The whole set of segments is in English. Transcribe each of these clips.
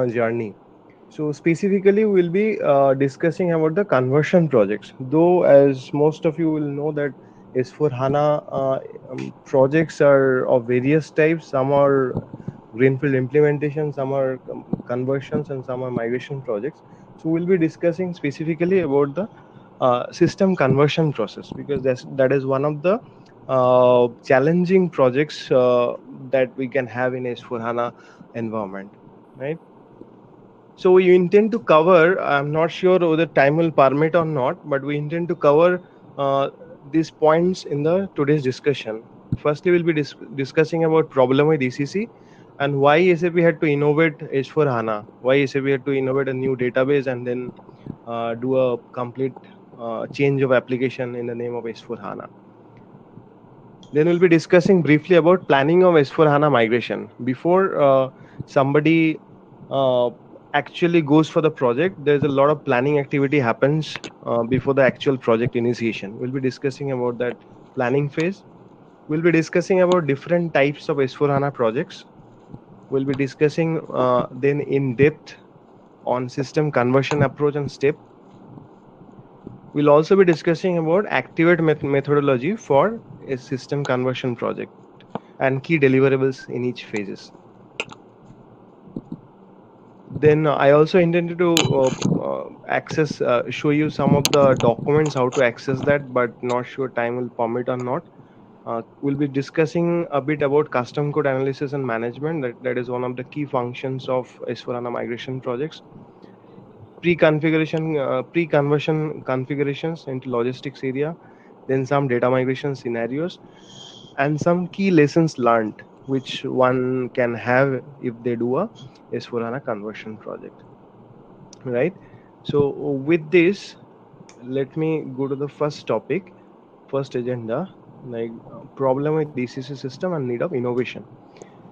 journey. So specifically, we'll be discussing about the conversion projects. Though, as most of you will know, that S4 HANA projects are of various types. Some are greenfield implementation, some are conversions, and some are migration projects. So we'll be discussing specifically about the system conversion process, because that is one of the challenging projects that we can have in S4 HANA environment, right? So we intend to cover, I'm not sure whether time will permit or not, but we intend to cover uh, these points in the today's discussion. Firstly, we'll be discussing about problem with ECC and why SAP had to innovate S4 HANA, why SAP had to innovate a new database and then do a complete change of application in the name of S4 HANA. Then we'll be discussing briefly about planning of S4 HANA migration. Before somebody uh, actually goes for the project, there's a lot of planning activity happens before the actual project initiation. We'll be discussing about that planning phase. We'll be discussing about different types of S4 HANA projects. We'll be discussing then in depth on system conversion approach and step. We'll also be discussing about activate methodology for a system conversion project and key deliverables in each phases. Then I also intended to show you some of the documents, how to access that, but not sure time will permit or not. We'll be discussing a bit about custom code analysis and management. That is one of the key functions of S4HANA migration projects. Pre-conversion configurations into logistics area, then some data migration scenarios, and some key lessons learned which one can have if they do a S4HANA conversion project, right? So with this, let me go to the first topic, first agenda, like problem with ECC system and need of innovation.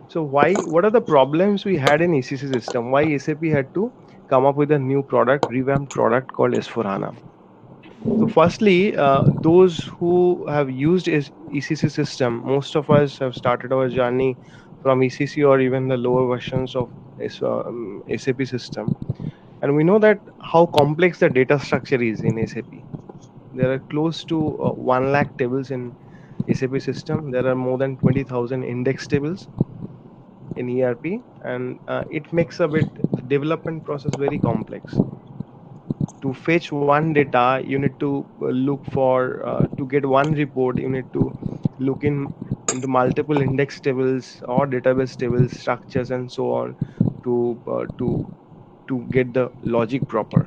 So what are the problems we had in ECC system? Why SAP had to come up with a new product, revamped product called S4HANA? So firstly, those who have used ECC system, most of us have started our journey from ECC or even the lower versions of SAP system. And we know that how complex the data structure is in SAP. There are close to 1 lakh tables in SAP system. There are more than 20,000 index tables in ERP, and it makes a bit the development process very complex. To fetch one data, you need to look for to get one report, you need to look into multiple index tables or database tables, structures, and so on to get the logic proper.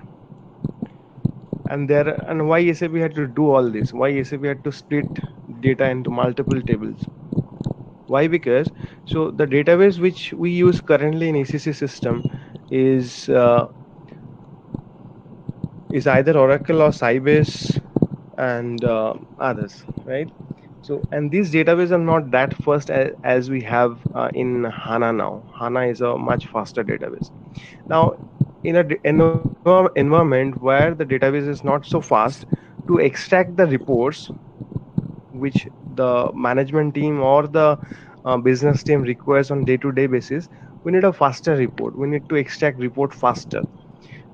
And why SAP had to do all this? Why SAP had to split data into multiple tables? Why? Because so the database which we use currently in ECC system is either Oracle or Sybase and others, right? So, and these databases are not that fast as we have in HANA now. HANA is a much faster database. Now, in a environment where the database is not so fast, to extract the reports which the management team or the business team requires on day-to-day basis, we need a faster report. We need to extract report faster.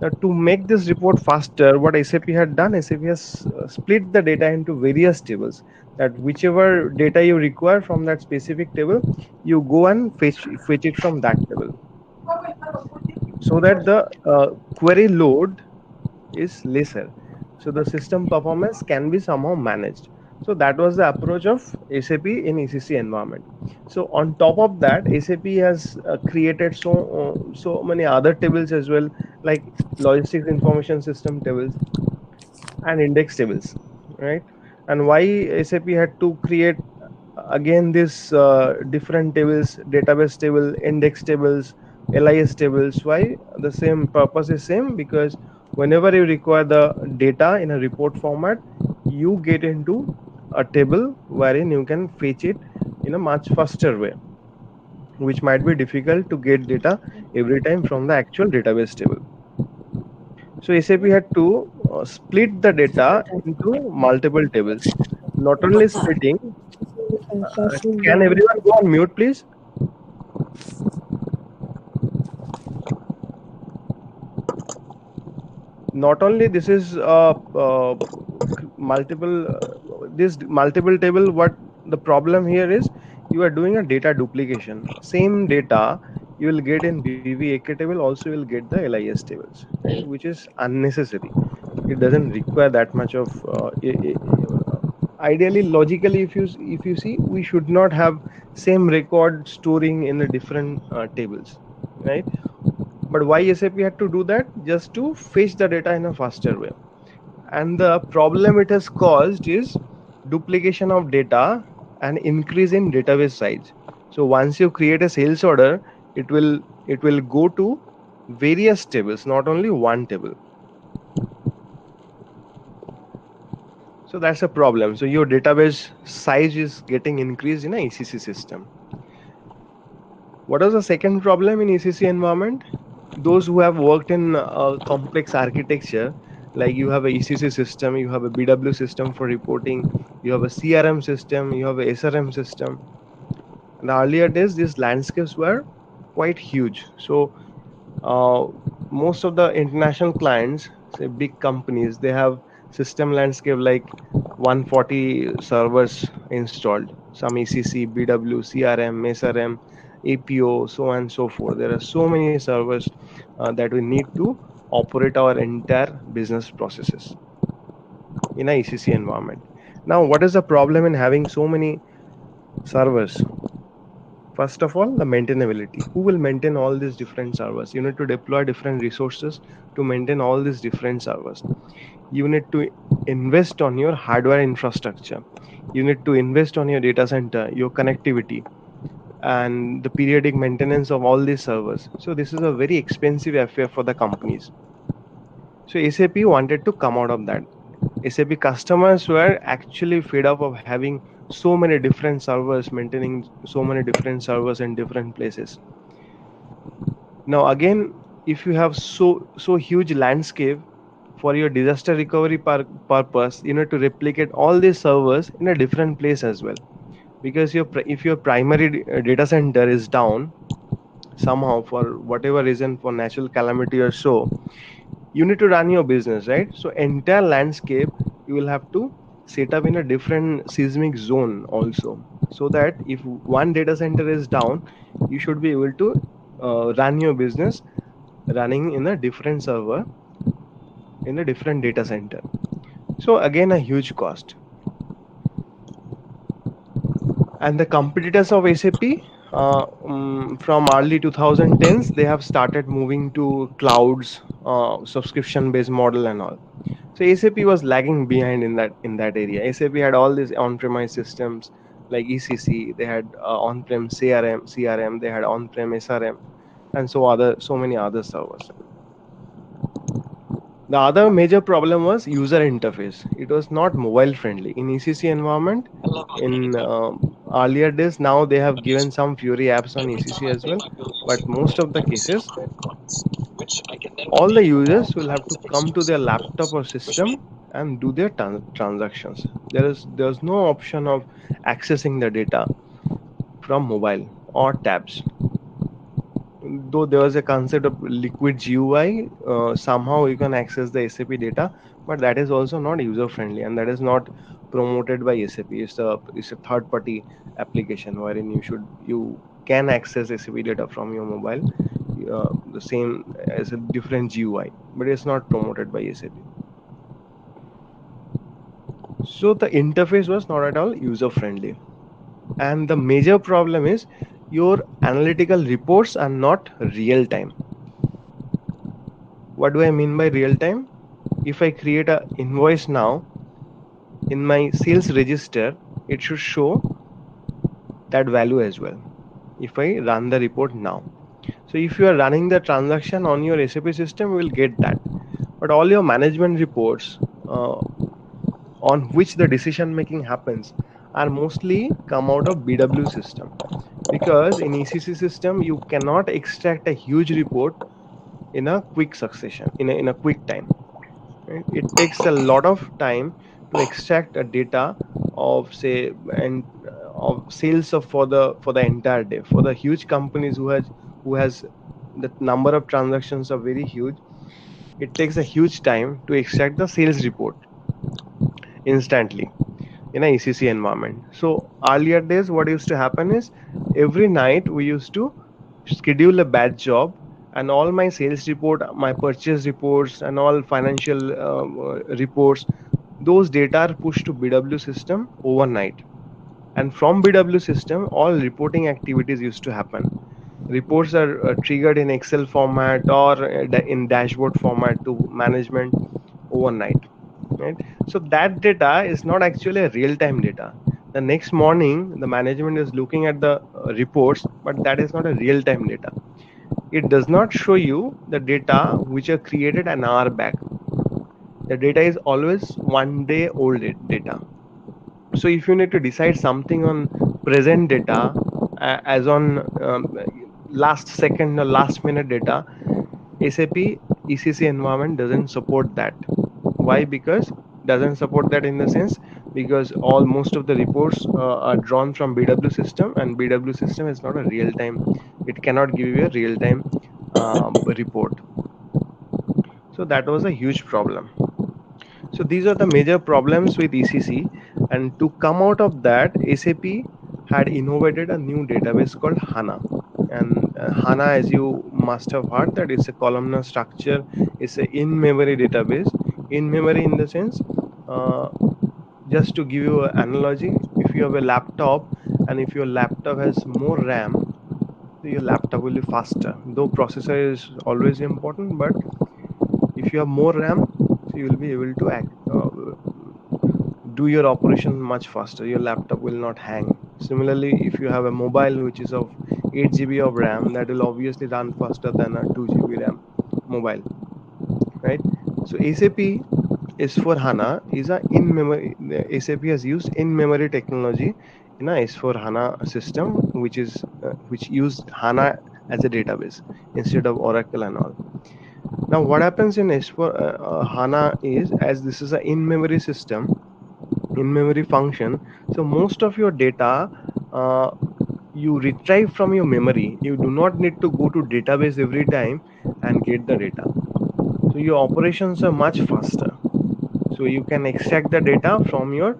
Now, to make this report faster, what SAP had done, SAP has split the data into various tables. That whichever data you require from that specific table, you go and fetch it from that table, so that the query load is lesser. So the system performance can be somehow managed. So that was the approach of SAP in ECC environment. So on top of that, SAP has created so many other tables as well, like logistics information system tables and index tables, right? And why SAP had to create again this different tables, database table, index tables, LIS tables? Why? The same purpose is same, because whenever you require the data in a report format, you get into a table wherein you can fetch it in a much faster way, which might be difficult to get data every time from the actual database table. So SAP had to split the data into multiple tables. Not only splitting, can everyone go on mute, please? Not only this is multiple this multiple table, what the problem here is, you are doing a data duplication. Same data you will get in VVAK table, also you will get the LIS tables, right, which is unnecessary. It doesn't require that much of ideally, logically, if you see, we should not have same record storing in the different tables, right? But why SAP had to do that? Just to fetch the data in a faster way. And the problem it has caused is duplication of data and increase in database size. So once you create a sales order, it will go to various tables, not only one table. So that's a problem. So your database size is getting increased in a ECC system. What is the second problem in ECC environment? Those who have worked in complex architecture, like you have a ECC system, you have a BW system for reporting, you have a CRM system, you have a SRM system. In the earlier days, these landscapes were quite huge. So uh, most of the international clients, say big companies, they have system landscape like 140 servers installed, some ECC, BW, CRM, SRM, APO, so on and so forth. There are so many servers that we need to operate our entire business processes in a ECC environment. Now, what is the problem in having so many servers? First of all, the maintainability. Who will maintain all these different servers? You need to deploy different resources to maintain all these different servers. You need to invest on your hardware infrastructure. You need to invest on your data center, your connectivity, and the periodic maintenance of all these servers. So this is a very expensive affair for the companies. So SAP wanted to come out of that. SAP customers were actually fed up of having so many different servers, maintaining so many different servers in different places. Now again, if you have so huge landscape for your disaster recovery purpose, you need to replicate all these servers in a different place as well. Because if your primary data center is down somehow for whatever reason, for natural calamity or so, you need to run your business, right? So entire landscape you will have to set up in a different seismic zone also, so that if one data center is down, you should be able to run your business running in a different server in a different data center. So again, a huge cost. And the competitors of SAP, from early 2010s, they have started moving to clouds, subscription based model and all. So SAP was lagging behind in that area. SAP had all these on-premise systems like ECC. They had on-prem CRM. They had on-prem SRM, and so many other servers. The other major problem was user interface. It was not mobile friendly in ECC environment. In earlier days, now they have given some Fury apps on ECC as well, but most of the cases, all the users will have to come to their laptop or system and do their transactions. There's no option of accessing the data from mobile or tabs. Though there was a concept of liquid GUI, somehow you can access the SAP data, but that is also not user friendly, and that is not promoted by SAP. It's a third party application wherein you can access SAP data from your mobile, the same as a different GUI, but it's not promoted by SAP. So the interface was not at all user friendly. And the major problem is your analytical reports are not real time. What do I mean by real time? If I create a invoice now in my sales register, it should show that value as well if I run the report now. So if you are running the transaction on your SAP system, you will get that. But all your management reports on which the decision making happens are mostly come out of BW system, because in ECC system you cannot extract a huge report in a quick succession, in a quick time, right? It takes a lot of time to extract a data of, say, and of sales of for the entire day. For the huge companies who has the number of transactions are very huge, It takes a huge time to extract the sales report instantly in a ECC environment. So earlier days, what used to happen is every night we used to schedule a batch job, and all my sales report, my purchase reports, and all financial reports, those data are pushed to BW system overnight. And from BW system, all reporting activities used to happen. Reports are triggered in Excel format or in dashboard format to management overnight, right? So that data is not actually a real time data. The next morning the management is looking at the reports, but that is not a real time data. It does not show you the data which are created an hour back. The data is always 1 day old data. So if you need to decide something on present data, as on last second or last minute data, SAP ECC environment doesn't support that. Why? Because doesn't support that in the sense, because all most of the reports are drawn from BW system, and BW system is not a real time. It cannot give you a real time report. So that was a huge problem. So these are the major problems with ECC, and to come out of that, SAP had innovated a new database called HANA. And HANA, as you must have heard, that it's a columnar structure. It's a in-memory database. In memory, in the sense, uh, just to give you an analogy, if you have a laptop, and if your laptop has more RAM, your laptop will be faster. Though processor is always important, but if you have more RAM, so you will be able to do your operation much faster. Your laptop will not hang. Similarly, if you have a mobile which is of 8 GB of RAM, that will obviously run faster than a 2 GB RAM mobile, right? So SAP S4 HANA is a in memory. SAP has used in memory technology in a S4 HANA system, which used HANA as a database instead of Oracle and all. Now what happens in S4 HANA is, as this is an in memory system, in memory function, so most of your data uh, you retrieve from your memory. You do not need to go to database every time and get the data. So your operations are much faster. So you can extract the data from your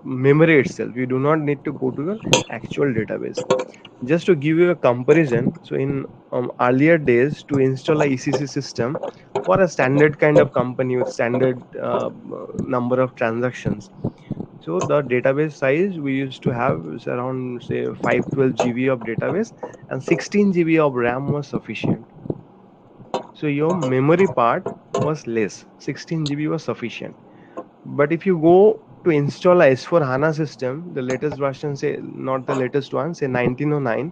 memory itself. You do not need to go to your actual database. Just to give you a comparison, so in earlier days, to install a ECC system for a standard kind of company with standard number of transactions, so the database size we used to have is around, say, 512 GB of database, and 16 GB of RAM was sufficient. So your memory part was less, 16 GB was sufficient. But if you go to install a S4 HANA system, the latest version, say not the latest one, say 1909,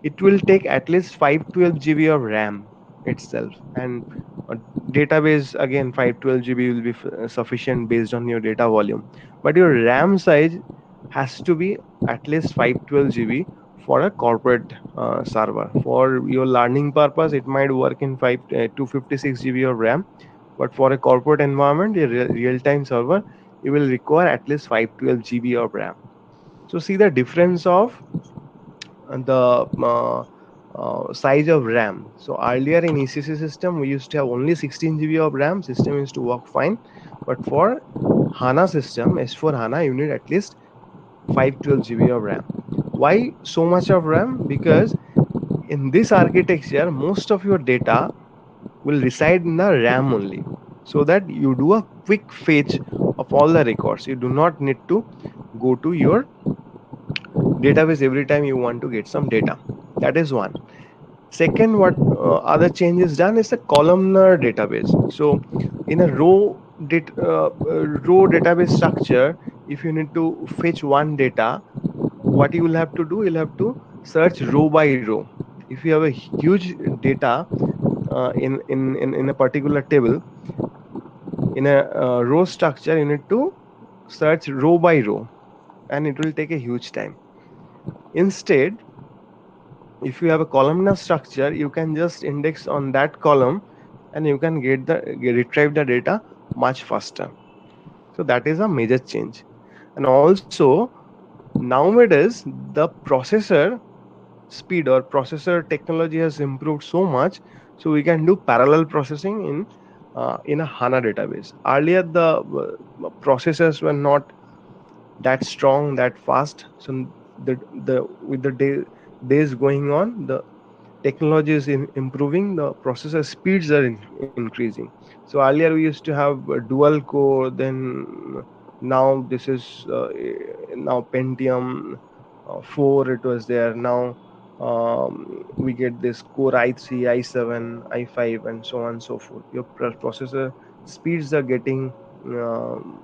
it will take at least 512 GB of RAM itself, and a database again 512 GB will be sufficient based on your data volume. But your RAM size has to be at least 512 GB for a corporate server. For your learning purpose, it might work in 256 GB of RAM, but for a corporate environment, a real-time server, you will require at least 512 GB of RAM. So see the difference of the size of RAM. So earlier in ECC system, we used to have only 16 GB of RAM. System used to work fine, but for HANA system, S4 HANA, you need at least 512 GB of RAM. Why so much of RAM? Because in this architecture, most of your data will reside in the RAM only, so that you do a quick fetch of all the records. You do not need to go to your database every time you want to get some data. That is one. Second, what other change is done is the columnar database. So in a row database structure, if you need to fetch one data, what you will have to do, you'll have to search row by row. If you have a huge data in a particular table, in a row structure, you need to search row by row, and it will take a huge time. Instead, if you have a columnar structure, you can just index on that column, and you can retrieve the data much faster. So that is a major change. And also, nowadays the processor speed or processor technology has improved so much, So we can do parallel processing in a HANA database. Earlier, the processes were not that strong, that fast. So the with the days going on, the technology is improving, the processor speeds are increasing. So earlier we used to have a dual core, then now this is now Pentium 4 it was there. Now we get this core i3, i7, i5 and so on and so forth. Your processor speeds are getting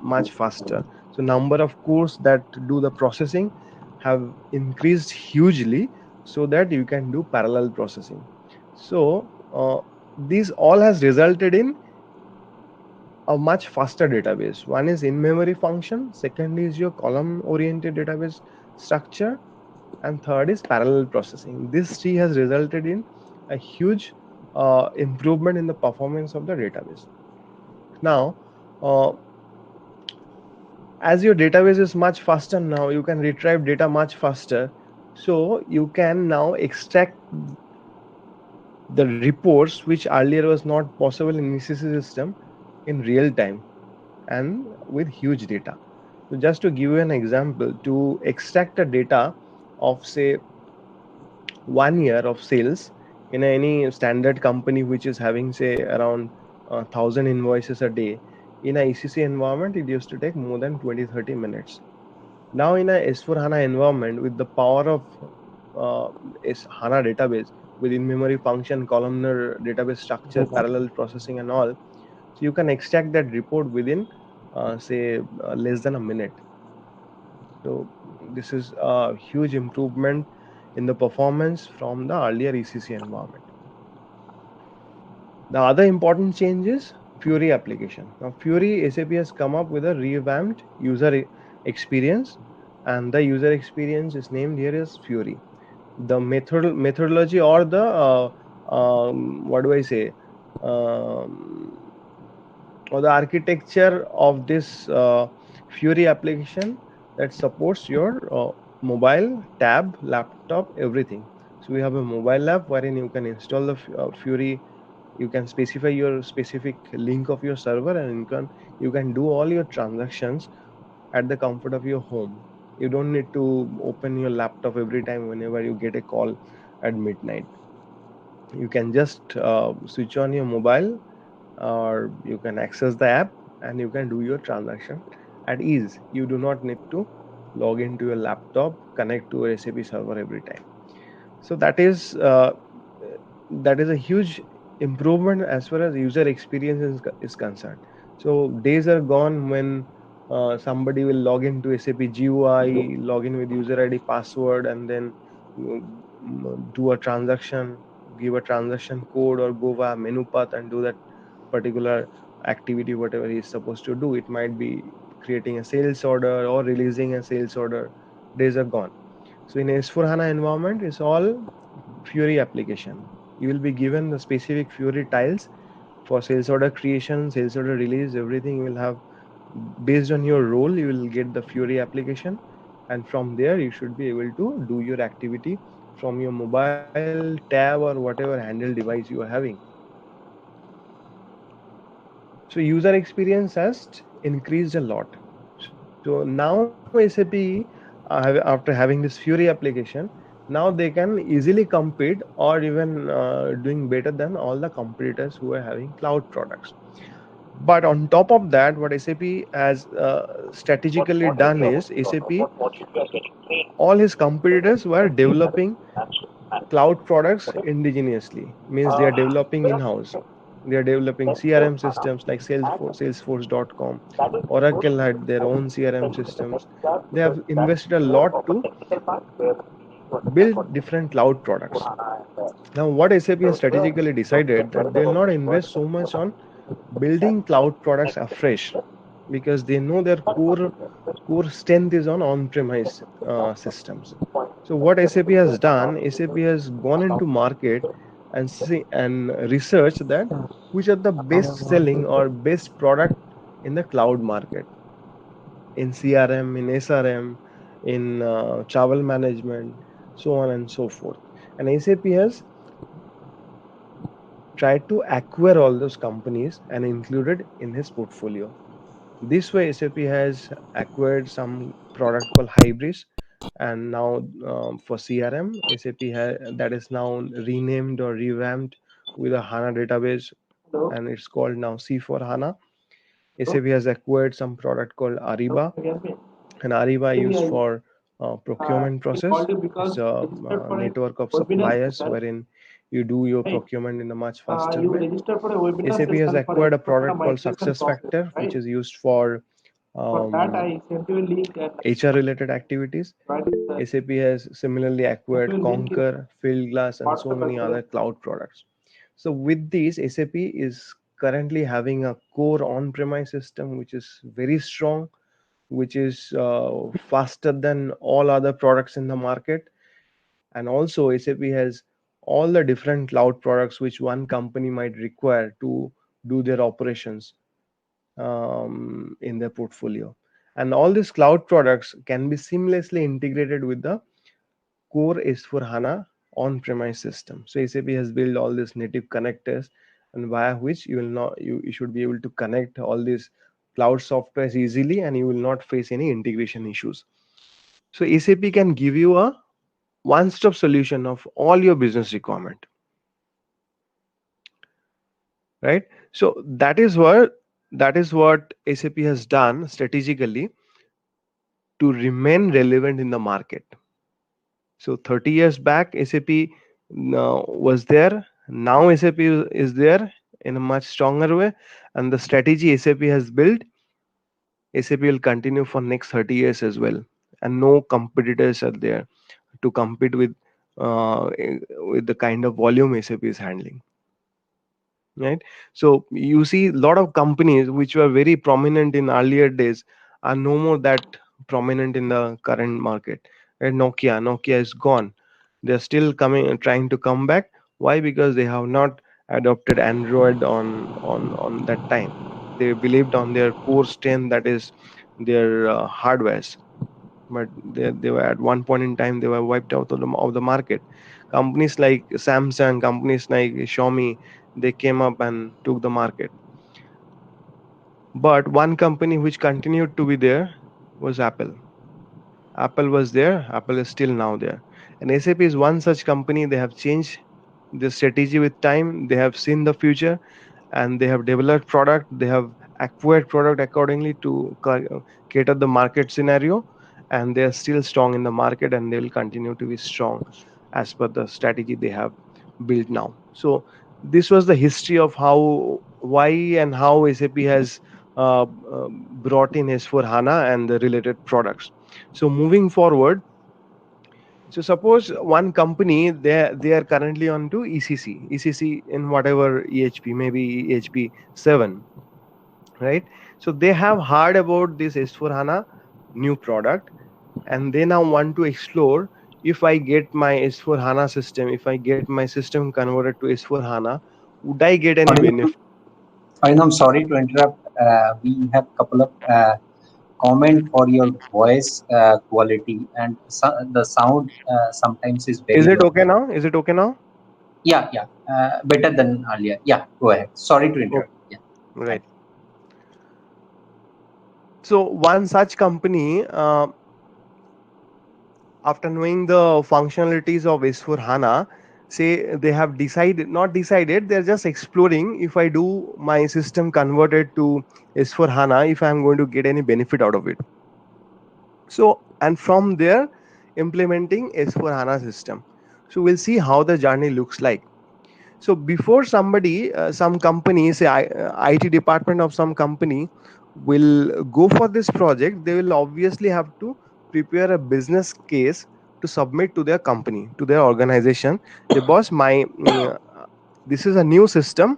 much faster. So number of cores that do the processing have increased hugely, so that you can do parallel processing. So these all has resulted in a much faster database. One is in-memory function, second is your column-oriented database structure, and third is parallel processing. This three has resulted in a huge improvement in the performance of the database. Now, uh, as your database is much faster now, you can retrieve data much faster. So you can now extract the reports which earlier was not possible in ECC system in real time and with huge data. So just to give you an example, to extract a data of say 1 year of sales in any standard company which is having say around 1,000 invoices a day, in a ECC environment it used to take more than 20-30 minutes. Now in a S4 HANA environment, with the power of HANA database with in-memory function, columnar database structure, parallel processing and all, so you can extract that report within say less than a minute. So this is a huge improvement in the performance from the earlier ECC environment. The other important change is Fury application. Now Fury, SAP has come up with a revamped user experience, and the user experience is named here as Fury. The methodology, or the what do I say, um, or the architecture of this Fury application that supports your mobile, tab, laptop, everything. So we have a mobile app wherein you can install the Fury. You can specify your specific link of your server, and you can do all your transactions at the comfort of your home. You don't need to open your laptop every time whenever you get a call at midnight. You can just switch on your mobile, or you can access the app, and you can do your transaction at ease. You do not need to log into your laptop, connect to a SAP server every time. So that is a huge improvement as far as user experience is concerned. So days are gone when somebody will log into SAP GUI, log in with user ID, password, and then do a transaction, give a transaction code, or go via menu path and do that particular activity, whatever he is supposed to do. It might be creating a sales order or releasing a sales order. Days are gone. So in S4 HANA environment, it's all Fury application. You will be given the specific Fury tiles for sales order creation, sales order release, everything. You will have, based on your role, you will get the Fury application, and from there you should be able to do your activity from your mobile, tab, or whatever handle device you are having. So user experience has increased a lot. So now SAP, after having this Fury application, now they can easily compete, or even doing better than all the competitors who are having cloud products. But on top of that, what SAP has strategically done is, SAP, all his competitors were developing cloud products indigenously, means they are developing in-house. They are developing CRM systems like Salesforce, Salesforce.com. Oracle had their own CRM systems. They have invested a lot to build different cloud products. Now, what SAP has strategically decided, that they will not invest so much on building cloud products afresh, because they know their core strength is on on-premise systems. So what SAP has done, SAP has gone into market and see and researched that which are the best selling or best product in the cloud market, in CRM, in SRM, in travel management, so on and so forth. And SAP has tried to acquire all those companies and included in his portfolio. This way, SAP has acquired some product called Hybris, and now for CRM, SAP that is now renamed or revamped with a HANA database, Hello, and it's called now C4 HANA. hello. SAP has acquired some product called Hello, Ariba, can you hear me? and Ariba Can you used hear me? for procurement I called process. you It's because a, you registered for a network of webinar suppliers session, wherein you do your right? procurement in a much faster You way. registered for a webinar SAP has session for acquired a S/4HANA product called migration process, SuccessFactor, which right? is used for For that, um, I sent you a link and HR related activities. joined the SAP has similarly sent you acquired a link in Concur, Fieldglass, and so WhatsApp as many well as other cloud products. So, with these, SAP is currently having a core on premise system which is very strong, which is faster than all other products in the market. And also, SAP has all the different cloud products which one company might require to do their operations in their portfolio. And all these cloud products can be seamlessly integrated with the core S4 HANA on premise system. So SAP has built all these native connectors, and via which you will not you should be able to connect all these cloud softwares easily, and you will not face any integration issues. So SAP can give you a one-stop solution of all your business requirement, right? So that is what SAP has done strategically to remain relevant in the market. So 30 years back, SAP was there. Now SAP is there in a much stronger way, and the strategy SAP has built, SAP will continue for next 30 years as well. And no competitors are there to compete uh, with the kind of volume SAP is handling, right? So you see a lot of companies which were very prominent in earlier days are no more that prominent in the current market. Right? Nokia is gone. They're still coming, trying to come back. Why? Because they have not adopted Android on that time. They believed on their core strength, that is their hardwares. But they were at one point in time they were wiped out of the market. Companies like Samsung, companies like Xiaomi, they came up and took the market. But one company which continued to be there was Apple. Apple was there, Apple is still now there. And SAP is one such company. They have changed the strategy with time, they have seen the future, and they have developed product, they have acquired product accordingly to cater the market scenario, and they are still strong in the market, and they will continue to be strong as per the strategy they have built now. So this was the history of how, why, and how SAP has brought in S4 HANA and the related products. So moving forward, so suppose one company, they are currently on to ECC in whatever EHP, maybe EHP 7, right? So they have heard about this S4 HANA new product, and they now want to explore, if I get my S4 HANA system, if I get my system converted to S4 HANA, would I get any Arinam, benefit? Arinam, sorry to interrupt. We have couple of comment for your voice quality and the sound sometimes is Is very it low. okay now? Is it okay now? Yeah, yeah, better than earlier. Yeah, go ahead. Sorry to Okay, interrupt. Yeah, right. thanks. So one such company, after knowing the functionalities of S4 HANA, say they have decided, not decided, they're just exploring, if I do my system converted to S4 HANA, if I'm going to get any benefit out of it. So, and from there, implementing S4 HANA system. So we'll see how the journey looks like. So before somebody, some company, say IT department of some company will go for this project, they will obviously have to prepare a business case to submit to their company, to their organization. The boss, this is a new system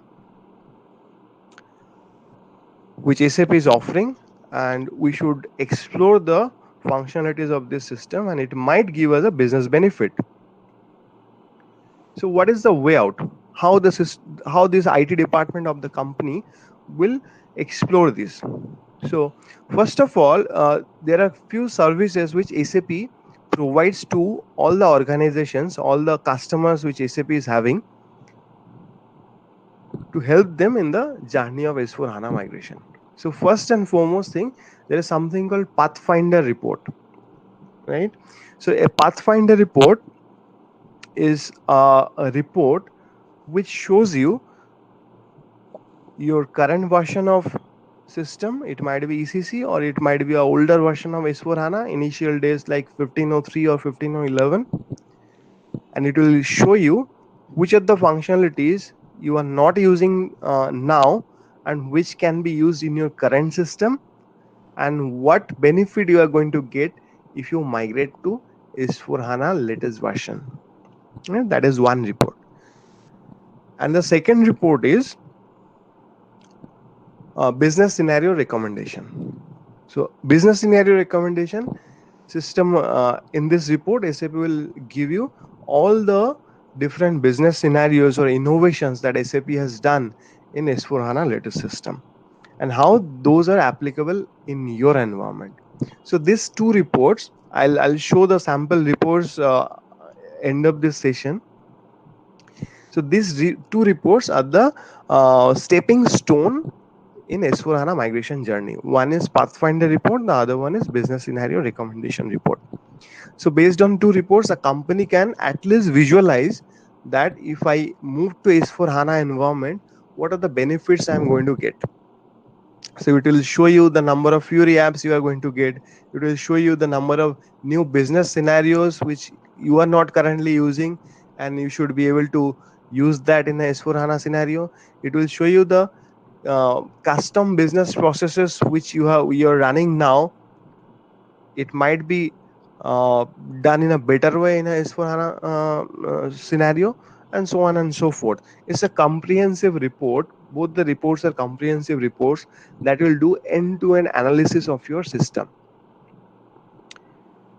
which SAP is offering, and we should explore the functionalities of this system, and it might give us a business benefit. So what is the way out? How how this IT department of the company will explore this? So first of all, there are few services which SAP provides to all the organizations, all the customers which SAP is having. to help them in the journey of S4 HANA migration. So first and foremost thing, there is something called Pathfinder report, right? So a Pathfinder report is a report which shows you your current version of system. It might be ECC or it might be a older version of S4 HANA, initial days like 1503 or 1511, and it will show you which of the functionalities you are not using now and which can be used in your current system, and what benefit you are going to get if you migrate to S4 HANA latest version. And that is one report. And the second report is business scenario recommendation. So business scenario recommendation system, in this report SAP will give you all the different business scenarios or innovations that SAP has done in S4 HANA latest system and how those are applicable in your environment. So these two reports, I'll show the sample reports end of this session. So these two reports are the stepping stone in S4 HANA migration journey. One is Pathfinder report, the other one is business scenario recommendation report. So based on two reports, a company can at least visualize that if I move to S4 HANA environment, what are the benefits I'm going to get. So it will show you the number of Fury apps you are going to get. It will show you the number of new business scenarios which you are not currently using, and you should be able to use that in the S4 HANA scenario. It will show you the custom business processes which you're running now. It might be done in a better way in a S4 HANA scenario, and so on and so forth. It's a comprehensive report. Both the reports are comprehensive reports that will do end-to-end analysis of your system.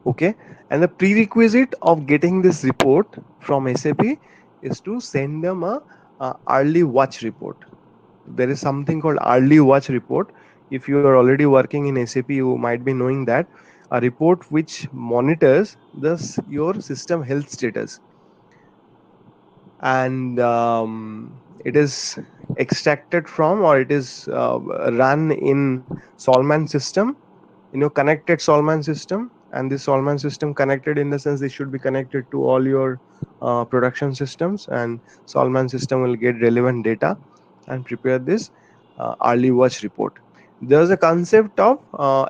Okay, and the prerequisite of getting this report from SAP is to send them a early watch report. There is something called early watch report. If you are already working in SAP, you might be knowing that a report which monitors your system health status, and it is extracted from, or it is run in Solman system, connected Solman system. And this Solman system, connected in the sense they should be connected to all your production systems, and Solman system will get relevant data and prepare this early watch report. There's a concept of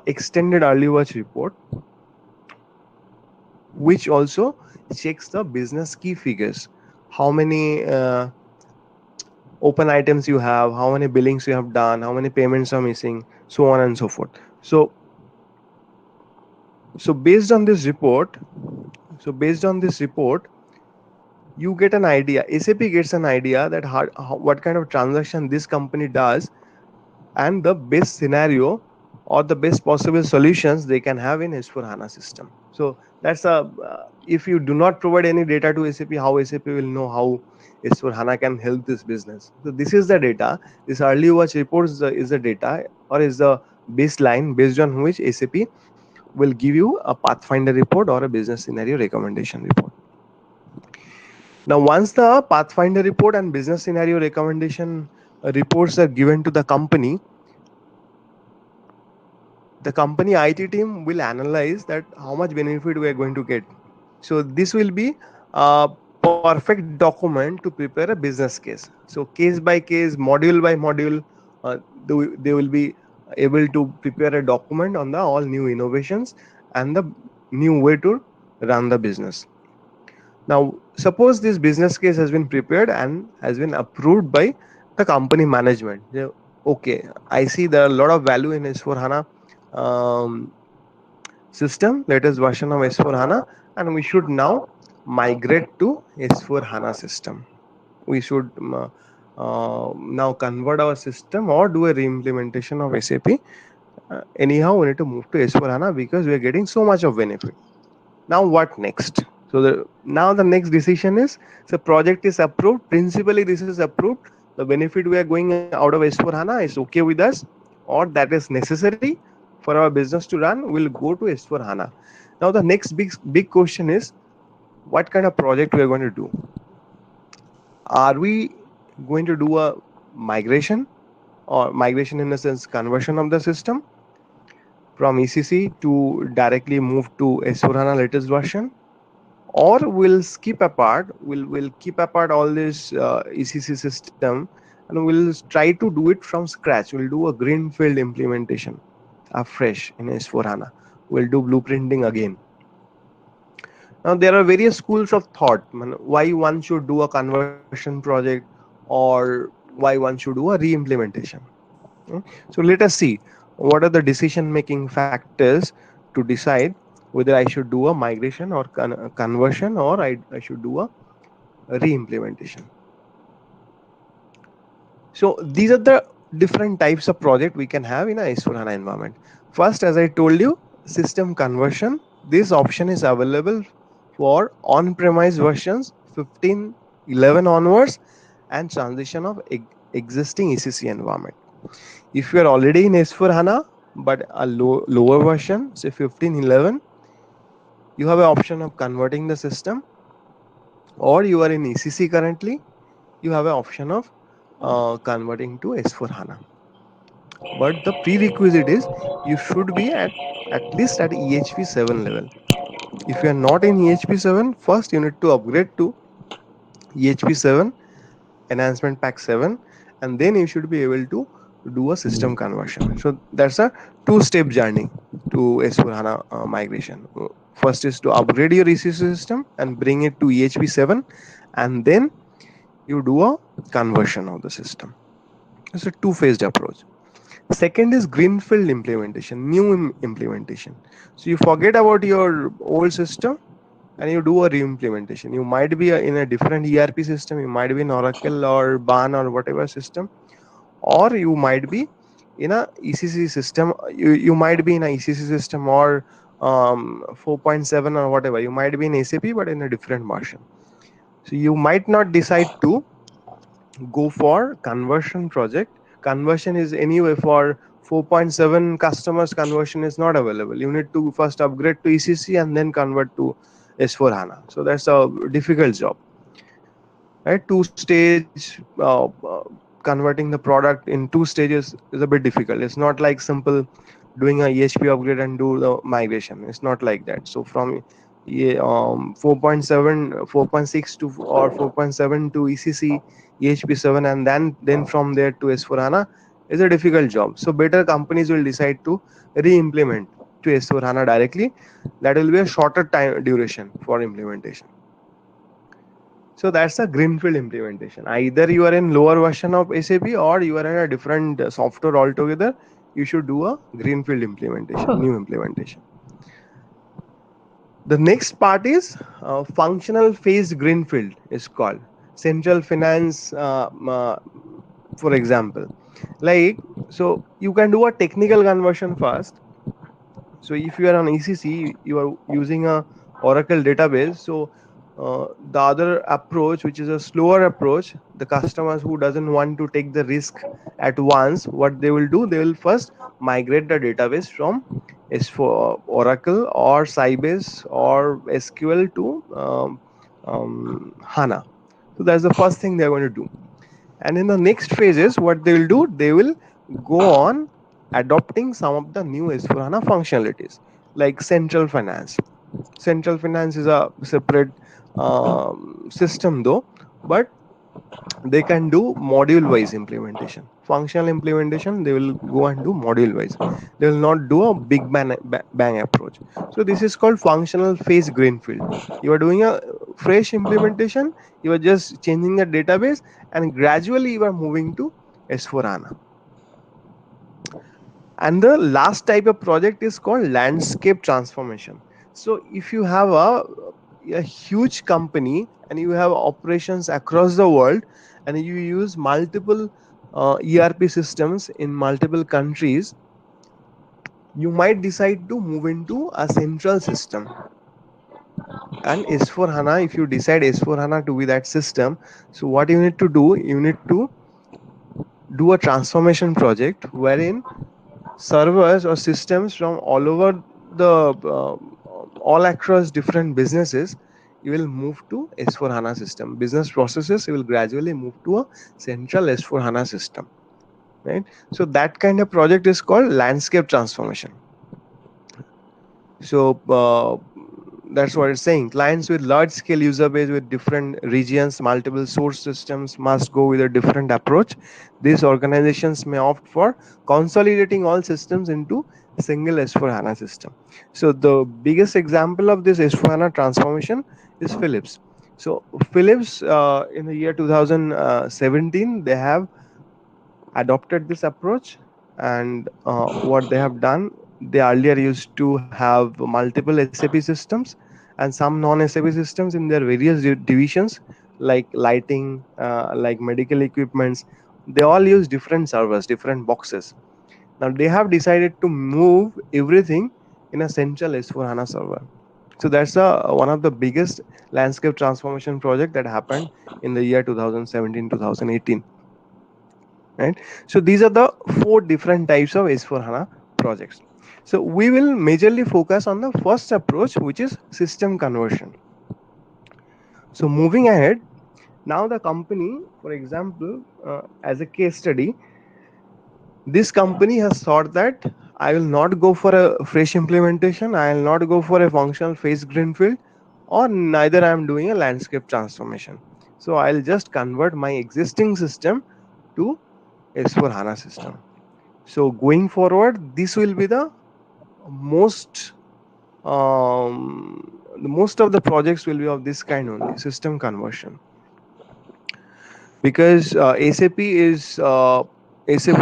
extended early watch report, which also checks the business key figures. How many open items you have, how many billings you have done, how many payments are missing, so on and so forth. So based on this report, you get an idea, SAP gets an idea that what kind of transaction this company does, and the best scenario or the best possible solutions they can have in S4 HANA system. So that's if you do not provide any data to SAP, how SAP will know how S4 HANA can help this business? So this is the data. This early watch report is the data, or is the baseline based on which SAP will give you a Pathfinder report or a business scenario recommendation report. Now, once the Pathfinder report and business scenario recommendation reports are given to the company IT team will analyze that how much benefit we are going to get. So this will be a perfect document to prepare a business case. So case by case, module by module, they will be able to prepare a document on the all new innovations and the new way to run the business. Now, suppose this business case has been prepared and has been approved by the company management. Okay, I see there are a lot of value in S4 HANA system, latest version of S4 HANA, and we should now migrate to S4 HANA system. We should now convert our system or do a re-implementation of SAP. Anyhow, we need to move to S4 HANA because we are getting so much of benefit. Now what next? So now the next decision is, so project is approved. Principally, this is approved. The benefit we are going out of S4 HANA is okay with us, or that is necessary for our business to run. We'll go to S4 HANA. Now the next big question is, what kind of project we are going to do? Are we going to do a migration, or migration in the sense conversion of the system from ECC to directly move to S4HANA latest version, or we'll skip apart, we'll keep apart all this ECC system, and we'll try to do it from scratch. We'll do a greenfield implementation afresh in S4HANA. We'll do blueprinting again. Now there are various schools of thought why one should do a conversion project or why one should do a re-implementation. Okay? So let us see what are the decision making factors to decide whether I should do a migration or conversion, or I should do a re-implementation. So these are the different types of project we can have in a S4HANA environment. First, as I told you, system conversion. This option is available for on-premise versions 15.11 onwards and transition of existing ECC environment. If you are already in S4HANA but a lower version, say 15.11, you have an option of converting the system, or you are in ECC currently, you have an option of converting to S4HANA. But the prerequisite is you should be at least at EHP 7 level. If you are not in EHP 7, first you need to upgrade to EHP 7, enhancement pack 7, and then you should be able to do a system conversion. So that's a two-step journey to S4HANA migration. First is to upgrade your ECC system and bring it to EHP 7, and then you do a conversion of the system. It's a two-phased approach. Second is greenfield implementation, new implementation. So you forget about your old system and you do a re-implementation. You might be in a different ERP system, you might be in Oracle or BAN or whatever system, or you might be in a ECC system. You might be in a ECC system or 4.7 or whatever. You might be in SAP but in a different version. So you might not decide to go for conversion project. Conversion is anyway for 4.7 customers, conversion is not available. You need to first upgrade to ECC and then convert to S4 HANA. So that's a difficult job, right? Two stage converting the product in two stages is a bit difficult. It's not like simple doing a EHP upgrade and do the migration. It's not like that. So from 4.7 4.6 to or 4.7 to ECC EHP 7, and then from there to S4 HANA is a difficult job. So better companies will decide to re-implement to S4 HANA directly. That will be a shorter time duration for implementation. So that's a greenfield implementation. Either you are in lower version of SAP or you are in a different software altogether, you should do a greenfield implementation, new implementation. The next part is functional phased greenfield is called central finance, for example. Like, so you can do a technical conversion first. So if you are on ECC, you are using a Oracle database. So the other approach, which is a slower approach, the customers who doesn't want to take the risk at once, what they will do, they will first migrate the database from S4 Oracle or Sybase or SQL to HANA. So that's the first thing they're going to do. And in the next phases, what they will do, they will go on adopting some of the new S4 HANA functionalities like central finance. Central finance is a separate system though, but they can do module wise implementation. Functional implementation, they will go and do module wise. They will not do a big bang approach. So this is called functional phase greenfield. You are doing a fresh implementation, you are just changing the database, and gradually you are moving to S4 HANA. And the last type of project is called landscape transformation. So if you have a huge company and you have operations across the world and you use multiple ERP systems in multiple countries, you might decide to move into a central system. And S4 HANA, if you decide S4 HANA to be that system, so what you need to do, you need to do a transformation project wherein servers or systems from all over the all across different businesses, you will move to S4 HANA system. Business processes, you will gradually move to a central S4 HANA system, right? So that kind of project is called landscape transformation. So that's what it's saying. Clients with large scale user base with different regions, multiple source systems must go with a different approach. These organizations may opt for consolidating all systems into single S4 HANA system. So the biggest example of this S4 HANA transformation is Philips. So Philips in the year 2017, they have adopted this approach, and what they have done, they earlier used to have multiple SAP systems and some non SAP systems in their various divisions, like lighting, like medical equipments. They all use different servers, different boxes. Now they have decided to move everything in a central S4 HANA server. So that's one of the biggest landscape transformation project that happened in the year 2017 2018, right? So these are the four different types of S4 HANA projects. So we will majorly focus on the first approach, which is system conversion. So moving ahead, now the company, for example, as a case study, this company has thought that I will not go for a fresh implementation, I will not go for a functional phase greenfield, or neither I am doing a landscape transformation. So I'll just convert my existing system to S4 HANA system. So going forward, this will be most the most of the projects will be of this kind only, system conversion, because SAP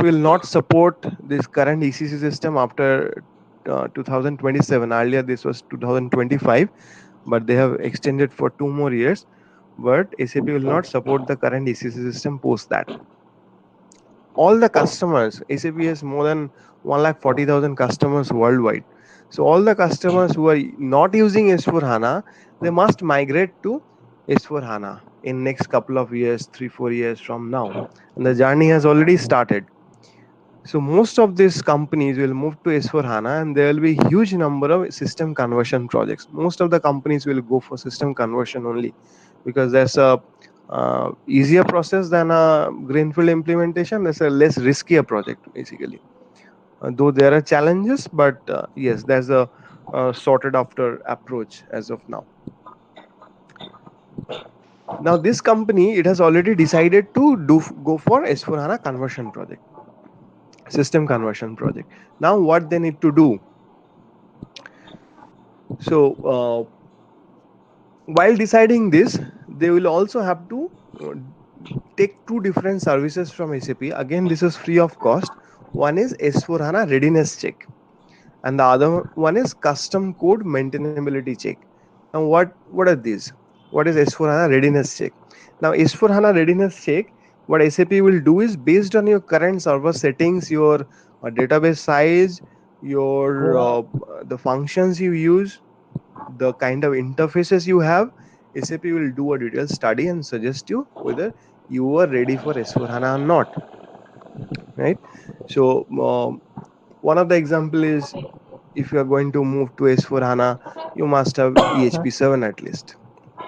will not support this current ECC system after 2027. Earlier this was 2025, but they have extended for 2 more years. But SAP will not support the current ECC system post that. All the customers, SAP has more than 140,000 customers worldwide. So all the customers who are not using S4 HANA, they must migrate to S4 HANA in next couple of years, 3-4 years from now. And the journey has already started. So most of these companies will move to S4 HANA, and there will be huge number of system conversion projects. Most of the companies will go for system conversion only, because there's a easier process than a greenfield implementation. That's a less riskier project basically. Though there are challenges, but yes, there's a sorted after approach as of now. Now this company, it has already decided to go for S4 HANA conversion project, system conversion project. Now what they need to do? So while deciding this, they will also have to uh, take two different services from SAP. Again, this is free of cost. One is S4 HANA readiness check, and the other one is custom code maintainability check. Now what are these? What is S4 HANA readiness check? Now S4 HANA readiness check, what SAP will do is, based on your current server settings, your database size, your the functions you use, the kind of interfaces you have, SAP will do a detailed study and suggest you whether you are ready for S4 HANA or not, right? So one of the example is, if you are going to move to S4 HANA, you must have EHP7 at least,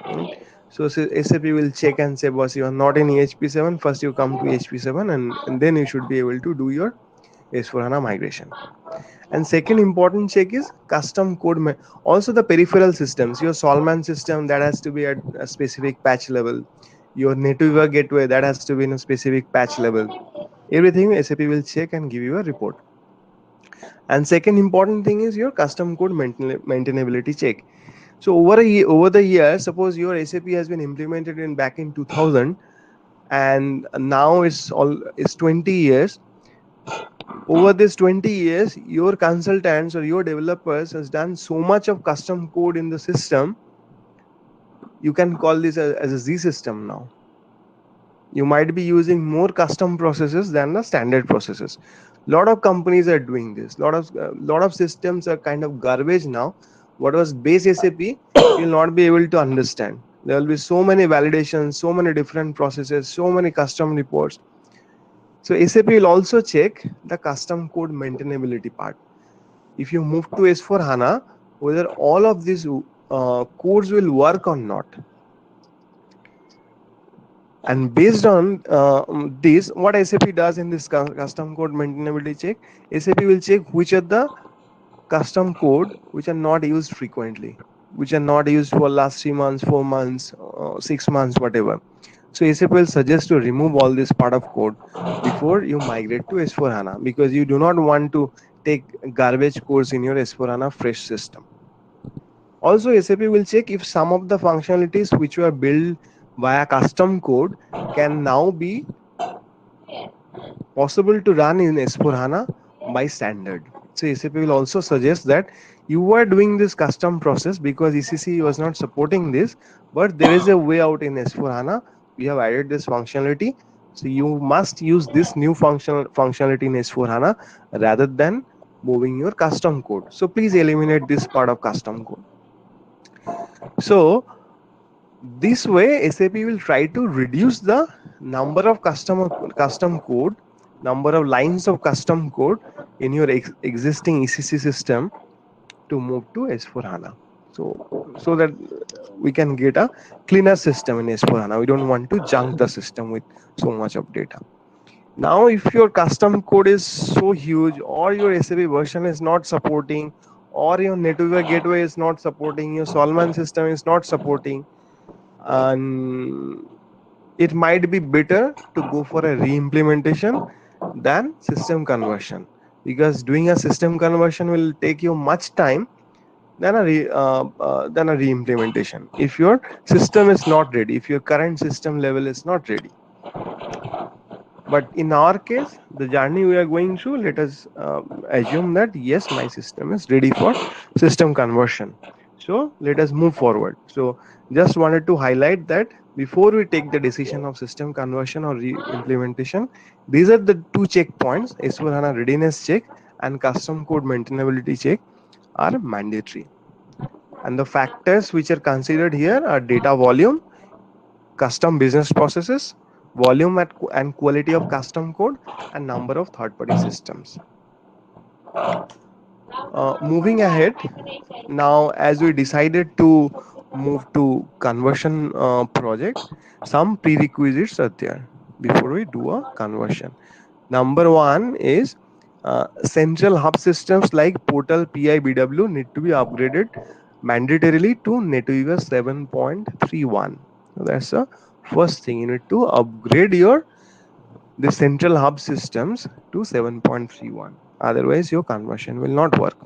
right? So SAP will check and say, boss, you are not in EHP7, first you come to EHP7, and then you should be able to do your S4 HANA migration. And second important check is custom code. Also the peripheral systems, your Solman system, that has to be at a specific patch level. Your NetWeaver gateway, that has to be in a specific patch level. Everything SAP will check and give you a report. And second important thing is your custom code maintainability check. So over the years, suppose your SAP has been implemented in back in 2000, and now it's 20 years. Over this 20 years, your consultants or your developers has done so much of custom code in the system. You can call this as a Z system now. You might be using more custom processes than the standard processes. Lot of companies are doing this. Lot of systems are kind of garbage now. What was base SAP, you'll not be able to understand. There will be so many validations, so many different processes, so many custom reports. So SAP will also check the custom code maintainability part. If you move to S4 HANA, whether all of these codes will work or not. And based on this, what SAP does in this custom code maintainability check, SAP will check which are the custom code which are not used frequently, which are not used for last 3 months, 4 months, 6 months, whatever. So SAP will suggest to remove all this part of code before you migrate to S4 HANA, because you do not want to take garbage codes in your S4 HANA fresh system. Also, SAP will check if some of the functionalities which were built via custom code can now be possible to run in S4 HANA by standard. So SAP will also suggest that you were doing this custom process because ECC was not supporting this, but there is a way out in S4 HANA. We have added this functionality. So you must use this new functionality in S4 HANA rather than moving your custom code. So please eliminate this part of custom code. So this way SAP will try to reduce the number of custom code, number of lines of custom code in your existing ECC system to move to S4 HANA. So that we can get a cleaner system in S4 HANA. We don't want to junk the system with so much of data. Now, if your custom code is so huge, or your SAP version is not supporting, or your NetWeaver gateway is not supporting, your Solman system is not supporting, and it might be better to go for a re-implementation than system conversion, because doing a system conversion will take you much time than a re-implementation if your system is not ready, if your current system level is not ready. But in our case, the journey we are going through, let us assume that yes, my system is ready for system conversion. So let us move forward. So just wanted to highlight that before we take the decision of system conversion or re-implementation, these are the two checkpoints: S4 HANA readiness check and custom code maintainability check are mandatory. And the factors which are considered here are data volume, custom business processes, volume and quality of custom code, and number of third-party systems. Moving ahead, now as we decided to move to conversion project, some prerequisites are there before we do a conversion. Number one is central hub systems like Portal, PI, BW need to be upgraded mandatorily to NetWeaver 7.31. So that's the first thing. You need to upgrade the central hub systems to 7.31. Otherwise, your conversion will not work.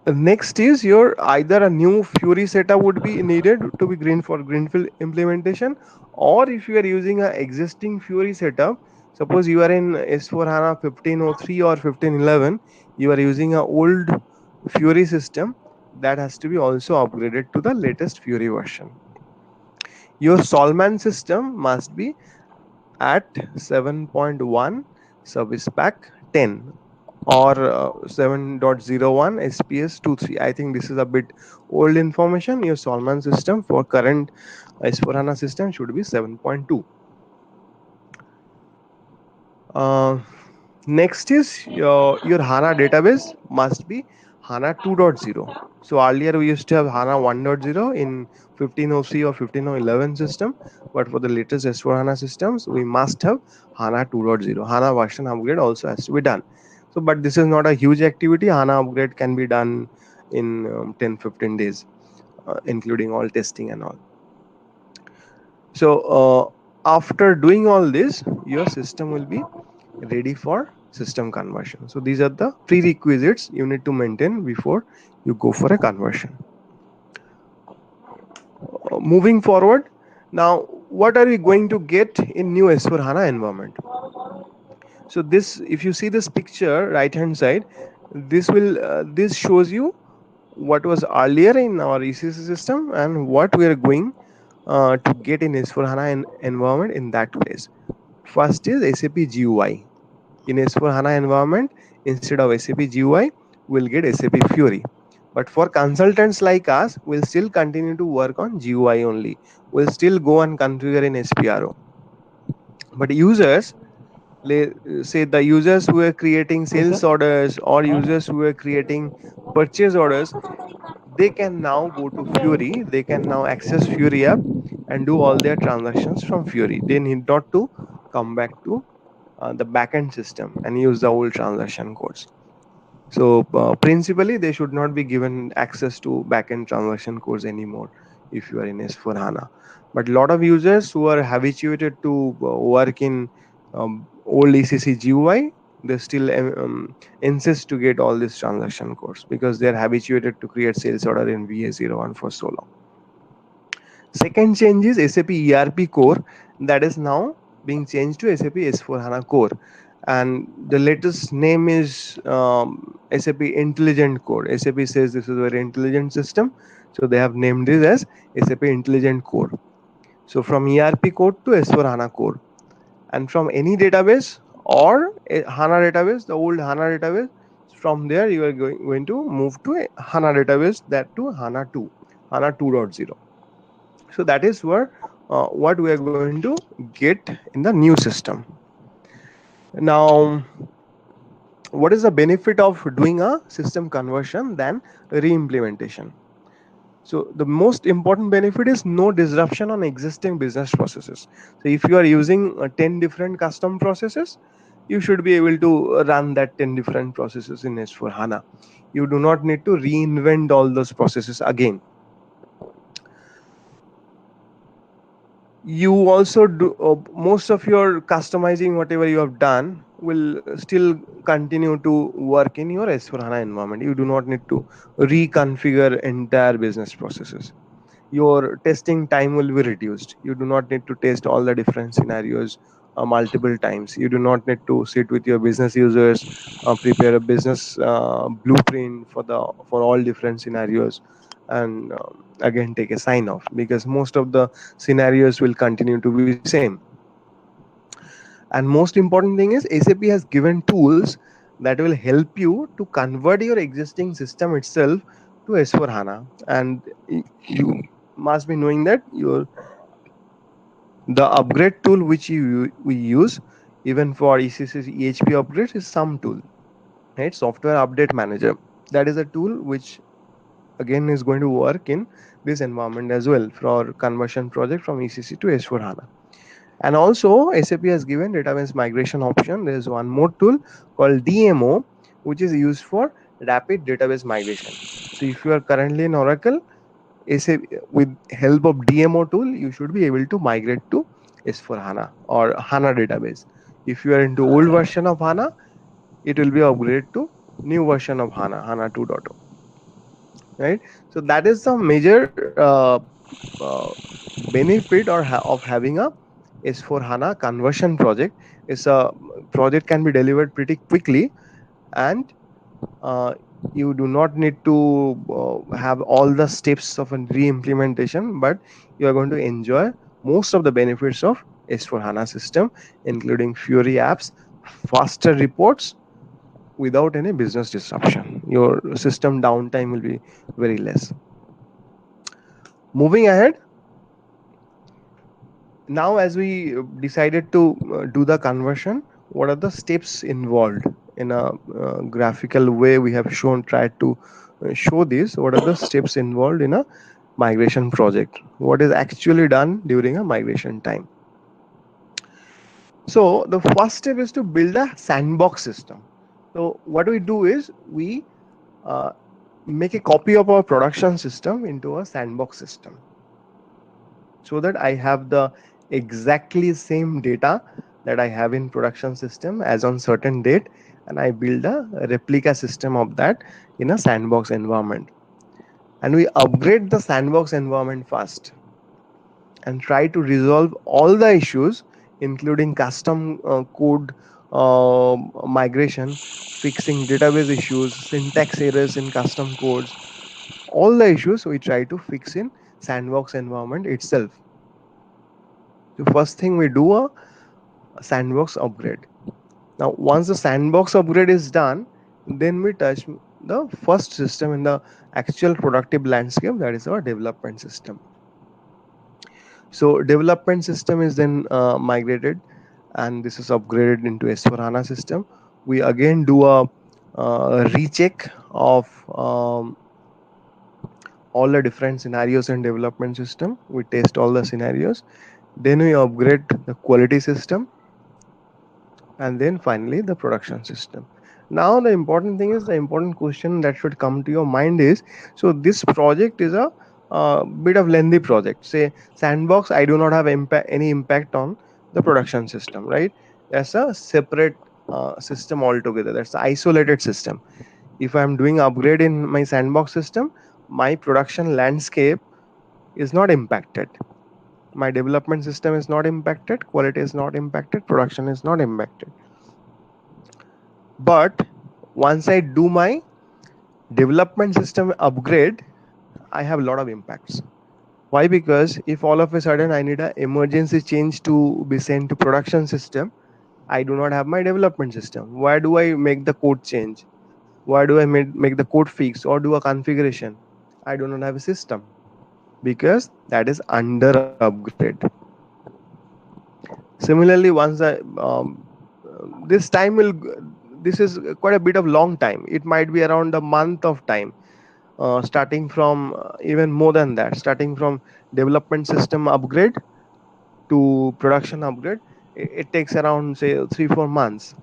Next is your either a new Fury setup would be needed to be greenfield implementation, or if you are using an existing Fury setup, suppose you are in S4 HANA 1503 or 1511, you are using an old Fury system, that has to be also upgraded to the latest Fury version. Your Solman system must be at 7.1 service pack 10 or 7.01 SPS 23. I think this is a bit old information. Your Solman system for current S4 HANA system should be 7.2. Next is your HANA database must be HANA 2.0. So earlier we used to have HANA 1.0 in 1503 or 1511 system, but for the latest S4 HANA systems, we must have HANA 2.0. HANA version upgrade also has to be done. So, but this is not a huge activity. HANA upgrade can be done in 10-15 days, including all testing and all. So after doing all this, your system will be ready for system conversion. So these are the prerequisites you need to maintain before you go for a conversion. Moving forward, now what are we going to get in new S4 HANA environment? So this, if you see this picture right hand side, this will this shows you what was earlier in our ECC system and what we are going to get in S4 HANA environment in that place. First is SAP GUI. In S4 HANA environment, instead of SAP GUI, we'll get SAP Fury. But for consultants like us, we'll still continue to work on GUI only. We'll still go and configure in SPRO. But users say the users who were creating Yes, sir. sales orders or And users who were creating purchase orders, they can now go to Fury. They can now access Fury app and do all their transactions from Fury. They need not to come back to the backend system and use the old transaction codes. So principally, they should not be given access to backend transaction codes anymore if you are in S4 HANA. But a lot of users who are habituated to work in old ECC GUI, they still insist to get all these transaction codes because they are habituated to create sales order in VA01 for so long. Second change is SAP ERP core, that is now being changed to SAP S4 HANA core, and the latest name is SAP Intelligent Core. SAP says this is a very intelligent system, so they have named this as SAP Intelligent Core. So from ERP core to S4 HANA core, and from any database or a HANA database, the old HANA database, from there you are going to move to a HANA database, that to HANA 2, HANA 2.0. So that is where what we are going to get in the new system. Now, what is the benefit of doing a system conversion than re-implementation? So the most important benefit is no disruption on existing business processes. So if you are using 10 different custom processes, you should be able to run that 10 different processes in S4 HANA. You do not need to reinvent all those processes again. You also do most of your customizing, whatever you have done will still continue to work in your S4 HANA environment. You do not need to reconfigure entire business processes. Your testing time will be reduced. You do not need to test all the different scenarios multiple times. You do not need to sit with your business users, prepare a business blueprint for all different scenarios, and again take a sign off, because most of the scenarios will continue to be same. And most important thing is SAP has given tools that will help you to convert your existing system itself to S4 HANA. And you must be knowing that your the upgrade tool which we use even for ECC EHP upgrades is some tool, right? Software Update Manager. That is a tool which again is going to work in this environment as well for conversion project from ECC to S4 HANA. And also SAP has given database migration option. There is one more tool called DMO, which is used for rapid database migration. So if you are currently in Oracle, SAP, with help of DMO tool, you should be able to migrate to S4 HANA or HANA database. If you are into old version of HANA, it will be upgraded to new version of HANA, HANA 2.0. Right? So that is the major uh, benefit of having a S4 HANA conversion project. Is a project can be delivered pretty quickly, and uh, you do not need to have all the steps of a re-implementation, but you are going to enjoy most of the benefits of S4 HANA system, including Fury apps, faster reports without any business disruption. Your system downtime will be very less. Moving ahead, now as we decided to do the conversion, what are the steps involved? In a graphical way we have tried to show this. What are the steps involved in a migration project? What is actually done during a migration time? So the first step is to build a sandbox system. So what we do is we uh, make a copy of our production system into a sandbox system, so that I have the exactly same data that I have in production system as on certain date, and I build a replica system of that in a sandbox environment. And we upgrade the sandbox environment first and try to resolve all the issues, including custom code migration, fixing database issues, syntax errors in custom codes. All the issues we try to fix in sandbox environment itself. The first thing we do a sandbox upgrade. Now, once the sandbox upgrade is done, then we touch the first system in the actual productive landscape, that is our development system. So, development system is then migrated, and this is upgraded into S/4HANA system. We again do a recheck of all the different scenarios in development system. We test all the scenarios. Then we upgrade the quality system, and then finally the production system. Now the important thing is, the important question that should come to your mind is, so this project is a bit of lengthy project. Say sandbox, I do not have any impact on the production system, right? That's a separate system altogether. That's an isolated system. If I'm doing upgrade in my sandbox system, my production landscape is not impacted. My development system is not impacted, quality is not impacted, production is not impacted. But once I do my development system upgrade, I have a lot of impacts. Why? Because if all of a sudden I need an emergency change to be sent to production system, I do not have my development system. Why do I make the code change? Why do I make the code fix or do a configuration? I do not have a system because that is under upgrade. Similarly, once I this time will this is quite a bit of long time. It might be around a month of time, starting from even more than that, starting from development system upgrade to production upgrade. It takes around say 3-4 months.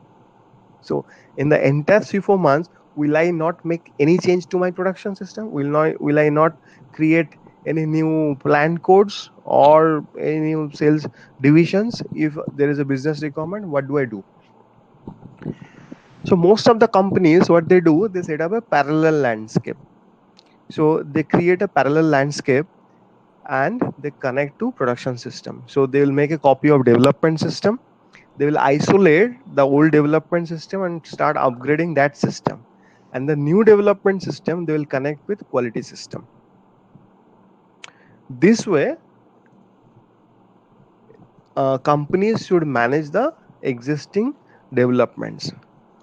So in the entire 3-4 months, will I not make any change to my production system? Will I not create any new plan codes or any new sales divisions? If there is a business requirement, what do I do? So most of the companies, what they do, they set up a parallel landscape. So they create a parallel landscape and they connect to production system. So they will make a copy of development system. They will isolate the old development system and start upgrading that system. And the new development system, they will connect with quality system. This way, companies should manage the existing developments.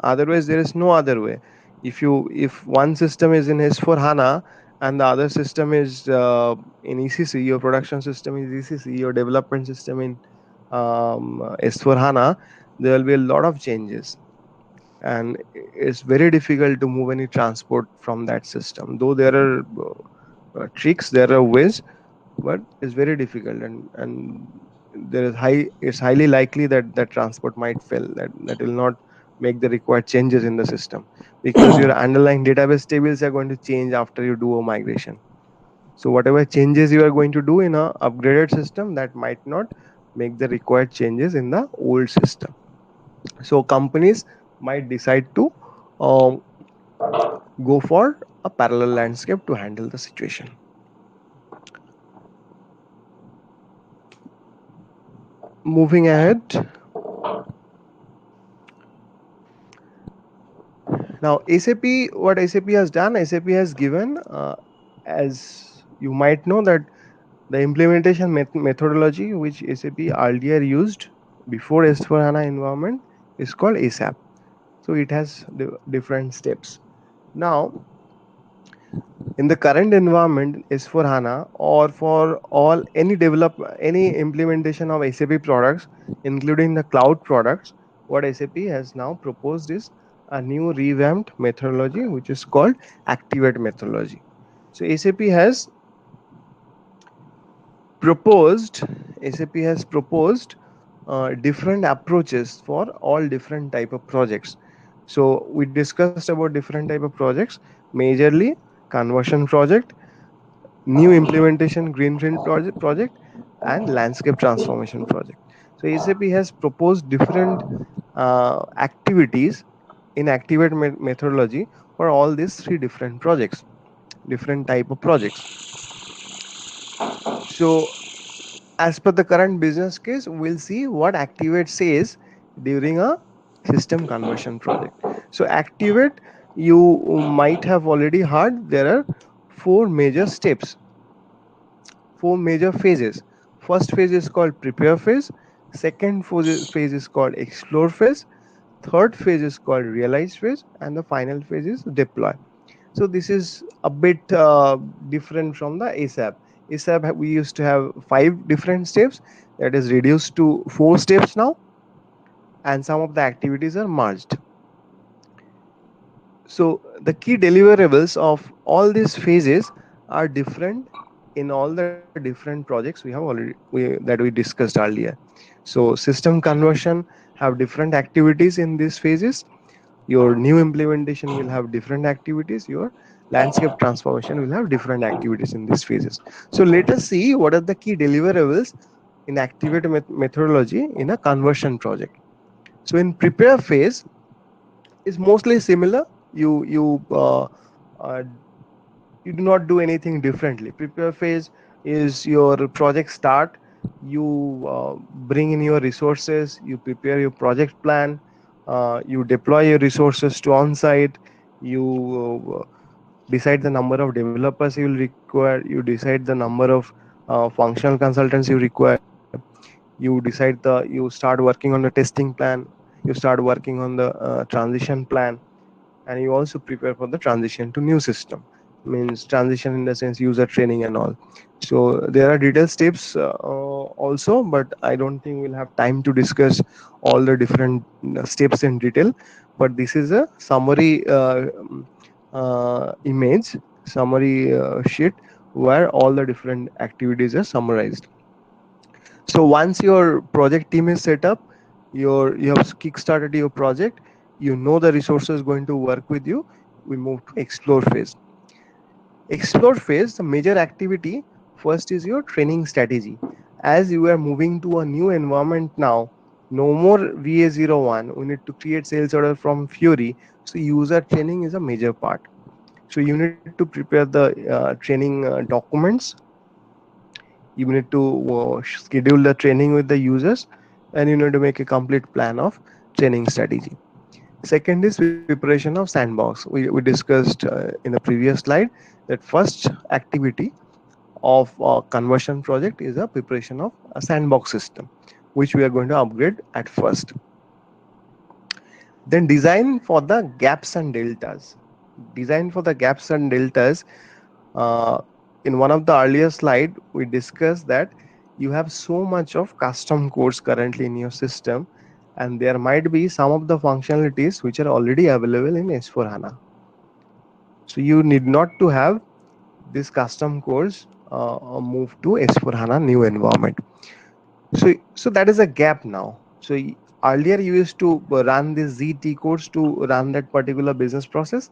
Otherwise, there is no other way. If one system is in S4 HANA and the other system is in ECC, your production system is ECC, your development system in S4 HANA, there will be a lot of changes, and it's very difficult to move any transport from that system. Though there are tricks, there are ways, but it's very difficult, and there is high it's highly likely that that transport might fail, that will not make the required changes in the system, because your underlying database tables are going to change after you do a migration. So whatever changes you are going to do in a upgraded system, that might not make the required changes in the old system. So companies might decide to um, go for a parallel landscape to handle the situation. Moving ahead, now SAP, what SAP has done, SAP has given, as you might know, that the implementation methodology which SAP earlier used before S4HANA environment is called ASAP. So it has different steps. Now, in the current environment S4HANA, or for all any implementation of SAP products, including the cloud products, what SAP has now proposed is a new revamped methodology which is called Activate methodology. So proposed SAP has proposed different approaches for all different type of projects. So we discussed about different type of projects, majorly conversion project, new implementation greenfield project, and landscape transformation project. So SAP has proposed different activities in Activate methodology for all these three different projects, different type of projects. So as per the current business case, we'll see what Activate says during a system conversion project. So Activate, you might have already heard, there are four major steps, four major phases. First phase is called prepare phase, second phase is called explore phase, third phase is called realize phase, and the final phase is deploy. So this is a bit different from the ASAP. ASAP we used to have 5 different steps, that is reduced to 4 steps now. and some of the activities are merged. So the key deliverables of all these phases are different in all the different projects we have that we discussed earlier. So system conversion have different activities in these phases. Your new implementation will have different activities. Your landscape transformation will have different activities in these phases. So let us see what are the key deliverables in activate methodology in a conversion project. So in prepare phase is mostly similar. Uh, you do not do anything differently. Prepare phase is your project start. You bring in your resources, you prepare your project plan, you deploy your resources to on site, you decide the number of developers you will require, you decide the number of functional consultants you require, you start working on the testing plan, you start working on the transition plan, and you also prepare for the transition to new system. Means transition in the sense user training and all. So there are detailed steps also, but I don't think we'll have time to discuss all the different steps in detail. But this is a summary image, summary sheet where all the different activities are summarized. So once your project team is set up, you have kickstarted your project, you know the resources going to work with you. We move to explore phase. Explore phase, the major activity first is your training strategy. As you are moving to a new environment now, no more VA01. We need to create sales order from Fury. So user training is a major part. So you need to prepare the training documents. You need to schedule the training with the users, and you need to make a complete plan of training strategy. Second is preparation of sandbox. We discussed in the previous slide that first activity of a conversion project is a preparation of a sandbox system, which we are going to upgrade at first. Then design for the gaps and deltas. Design for the gaps and deltas. uh, in one of the earlier slide we discussed that you have so much of custom codes currently in your system, and there might be some of the functionalities which are already available in S4 HANA. So you need not to have this custom codes move to S4 HANA new environment. So that is a gap now. So earlier you used to run these ZT codes to run that particular business process.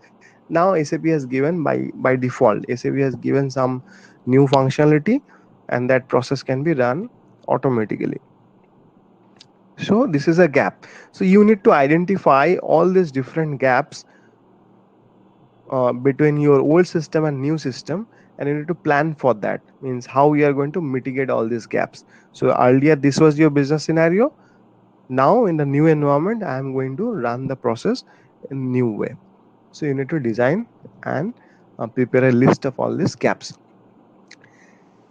Now SAP has given by default, SAP has given some new functionality, and that process can be run automatically. So this is a gap. So you need to identify all these different gaps between your old system and new system, and you need to plan for that. Means how we are going to mitigate all these gaps. So earlier this was your business scenario. Now in the new environment I am going to run the process in new way. So you need to design and prepare a list of all these gaps.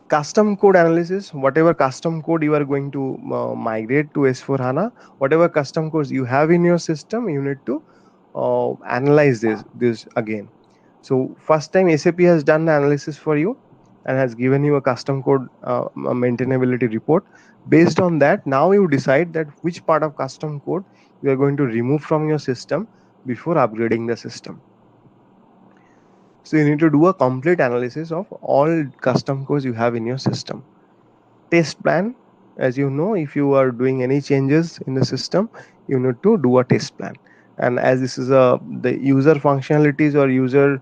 Custom code analysis. Whatever custom code you are going to migrate to S4 HANA, whatever custom codes you have in your system, you need to analyze this again. So first time SAP has done the analysis for you and has given you a custom code maintainability report. Based on that, now you decide that which part of custom code you are going to remove from your system before upgrading the system. So you need to do a complete analysis of all custom codes you have in your system. Test plan. As you know, if you are doing any changes in the system, you need to do a test plan. And as this is a the user functionalities or user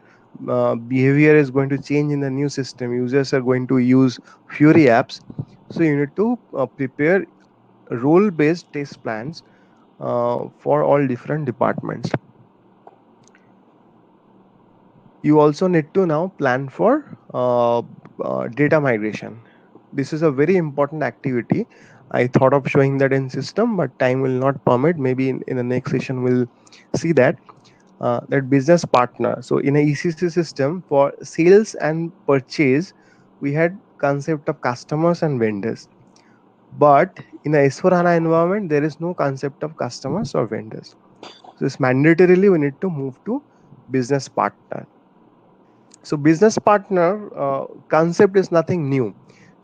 behavior is going to change in the new system, users are going to use Fury apps. So you need to prepare role based test plans for all different departments. You also need to now plan for data migration. This is a very important activity. I thought of showing that in system, but time will not permit. Maybe in the next session we'll see that. That business partner. So in a ECC system for sales and purchase, we had concept of customers and vendors. But in a S4 HANA environment, there is no concept of customers or vendors. So it's mandatorily we need to move to business partner. So business partner concept is nothing new.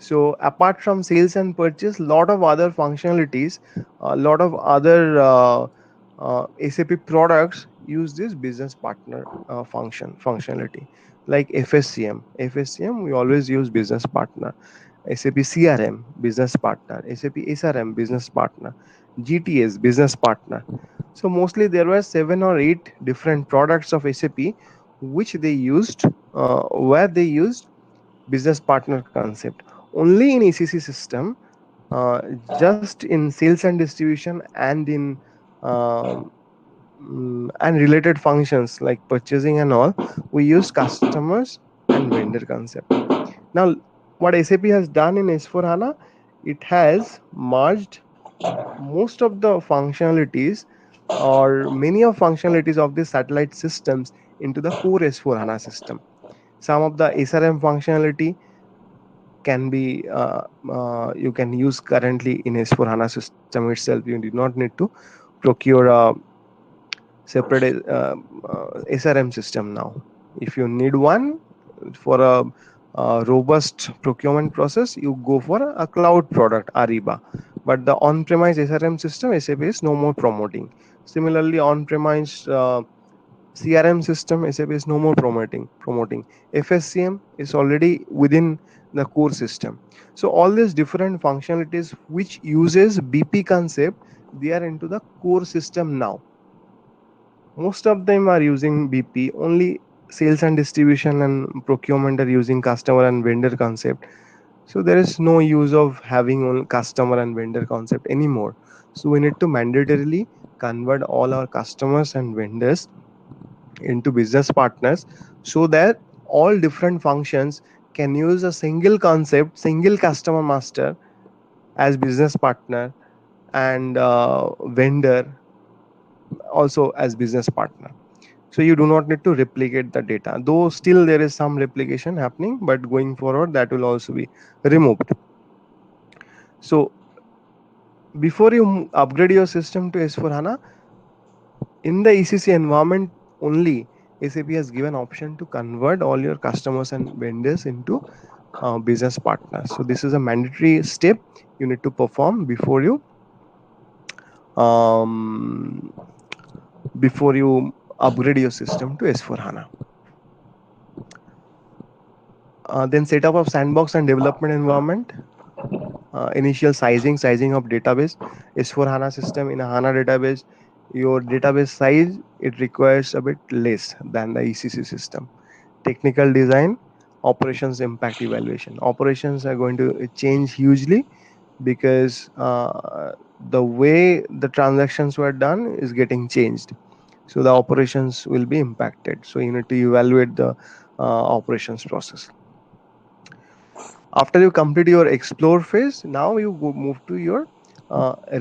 So apart from sales and purchase, lot of other functionalities, a lot of other SAP products use this business partner functionality, like FSCM. FSCM we always use business partner. SAP CRM business partner, SAP SRM business partner, GTS business partner. So mostly there were 7 or 8 different products of SAP which they used, where they used business partner concept. Only in ECC system, uh, just in sales and distribution and in and related functions like purchasing and all, we use customers and vendor concept. Now, what SAP has done in S4 HANA, it has merged most of the functionalities or many of functionalities of the satellite systems into the core S4 HANA system. Some of the SRM functionality can be you can use currently in S4 HANA system itself. You do not need to procure a separate SRM system now. If you need one for a robust procurement process, you go for a cloud product, Ariba. But the on-premise SRM system, SAP is no more promoting. Similarly, on-premise CRM system, SAP is no more promoting. FSCM is already within the core system. So all these different functionalities which uses BP concept, they are into the core system now. Most of them are using BP. Only sales and distribution and procurement are using customer and vendor concept. So there is no use of having on customer and vendor concept anymore. So we need to mandatorily convert all our customers and vendors into business partners, so that all different functions can use a single concept, single customer master as business partner, and vendor also as business partner. So you do not need to replicate the data, though still there is some replication happening, but going forward that will also be removed. So before you upgrade your system to S4 HANA, in the ECC environment only, SAP has given option to convert all your customers and vendors into business partners. So this is a mandatory step you need to perform um, before you upgrade your system to S4 HANA. Then setup of sandbox and development environment. Initial sizing of database. S4 HANA system, in a HANA database, your database size, it requires a bit less than the ECC system. Technical design, operations impact evaluation. Operations are going to change hugely because the way the transactions were done is getting changed. So the operations will be impacted. So you need to evaluate the operations process. After you complete your explore phase, now you move to your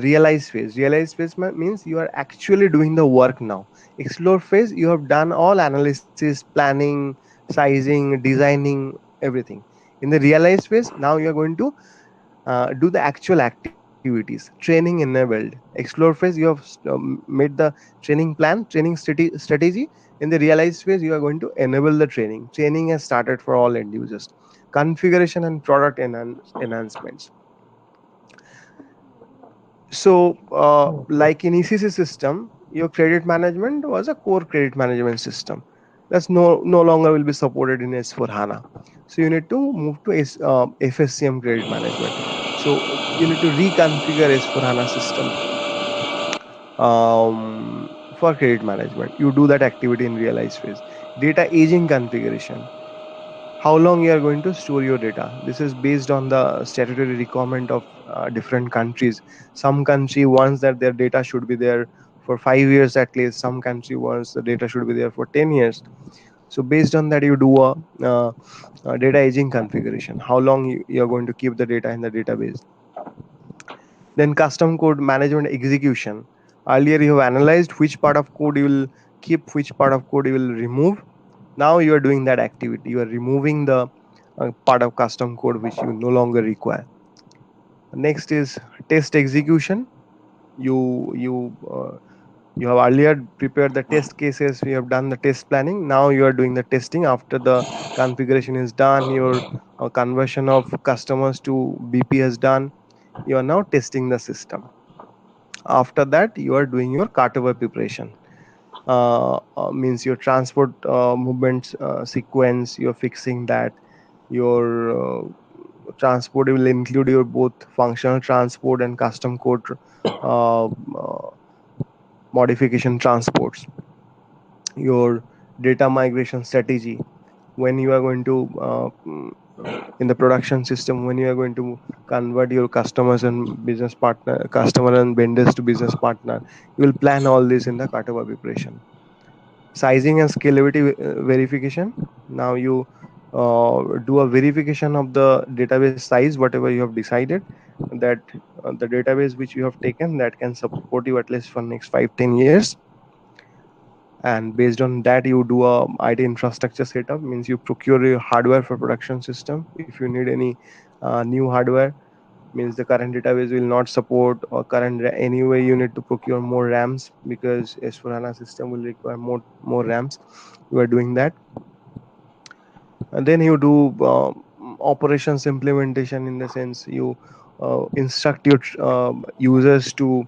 realize phase. Realize phase means you are actually doing the work now. Explore phase, you have done all analysis, planning, sizing, designing, everything. In the realize phase, now you are going to do the actual activities. Training enabled. Explore phase, you have made the training plan, training strategy. In the realize phase, you are going to enable the training. Training has started for all end users. Configuration and product enhancements. So like in ECC system, your credit management was a core credit management system. That's no longer will be supported in S4 HANA. So you need to move to FSCM credit management. So you need to reconfigure S4 HANA system for credit management. You do that activity in realize phase. Data aging configuration. How long you are going to store your data. This is based on the statutory requirement of different countries. Some country wants that their data should be there for 5 years at least. Some country wants the data should be there for 10 years. So based on that, you do a data aging configuration. How long you are going to keep the data in the database. Then custom code management execution. Earlier you have analyzed which part of code you will keep, which part of code you will remove. Now you are doing that activity. You are removing the part of custom code which you no longer require. Next is test execution. You You have earlier prepared the test cases, you have done the test planning. Now you are doing the testing. After the configuration is done, your conversion of customers to BP is done. You are now testing the system. After that, you are doing your cutover preparation. Means your transport movements sequence. You're fixing that. Your transport will include your both functional transport and custom code modification transports. Your data migration strategy, when you are going to in the production system, when you are going to convert your customers and business partner, customer and vendors to business partner, you will plan all this in the cutover preparation. Sizing and scalability verification. Now you do a verification of the database size, whatever you have decided, that the database which you have taken that can support you at least for next 5-10 years. And based on that, you do a IT infrastructure setup, means you procure your hardware for production system. If you need any new hardware, means the current database will not support, or anyway you need to procure more RAMs, because S4HANA system will require more RAMs. You are doing that. And then you do operations implementation, in the sense you instruct your users to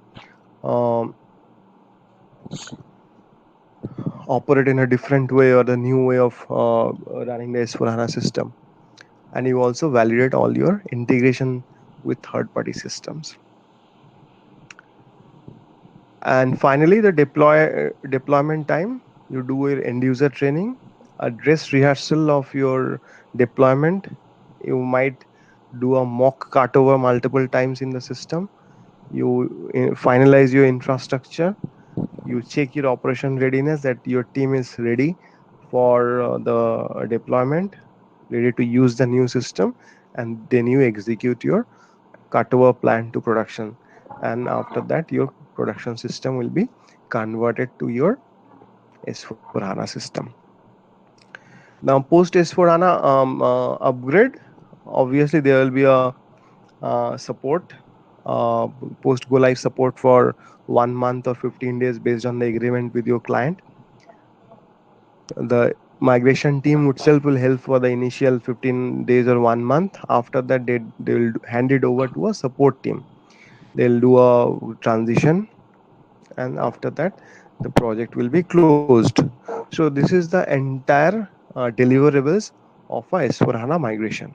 um, operate in a different way, or the new way of running the S4HANA system. And you also validate all your integration with third party systems. And finally, the deployment time. You do your end user training, a dress rehearsal of your deployment. You might do a mock cutover multiple times in the system. You finalize your infrastructure. You check your operation readiness, that your team is ready for the deployment, ready to use the new system. And then you execute your cutover plan to production. And after that, your production system will be converted to your S4 HANA system. Now, post S4 HANA upgrade, obviously there will be a support, uh, post go live support for 1 month or 15 days based on the agreement with your client. The migration team itself will help for the initial 15 days or 1 month. After that, they will hand it over to a support team. They'll do a transition, and after that, the project will be closed. So this is the entire deliverables of a S4 HANA migration.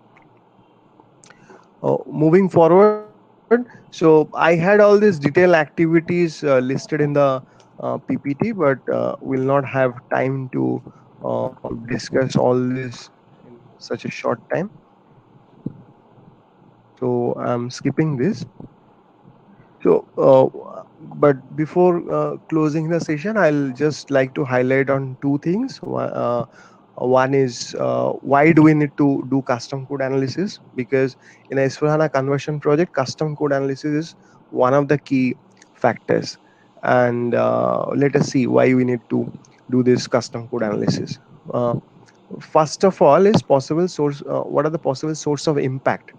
Moving forward, so I had all these detailed activities listed in the PPT, but will not have time to discuss all this in such a short time. So I'm skipping this. So, but before closing the session, I'll just like to highlight on two things. One is why do we need to do custom code analysis? Because in a S4HANA conversion project, custom code analysis is one of the key factors. And let us see why we need to do this custom code analysis. First of all, is possible source. What are the possible source of impact?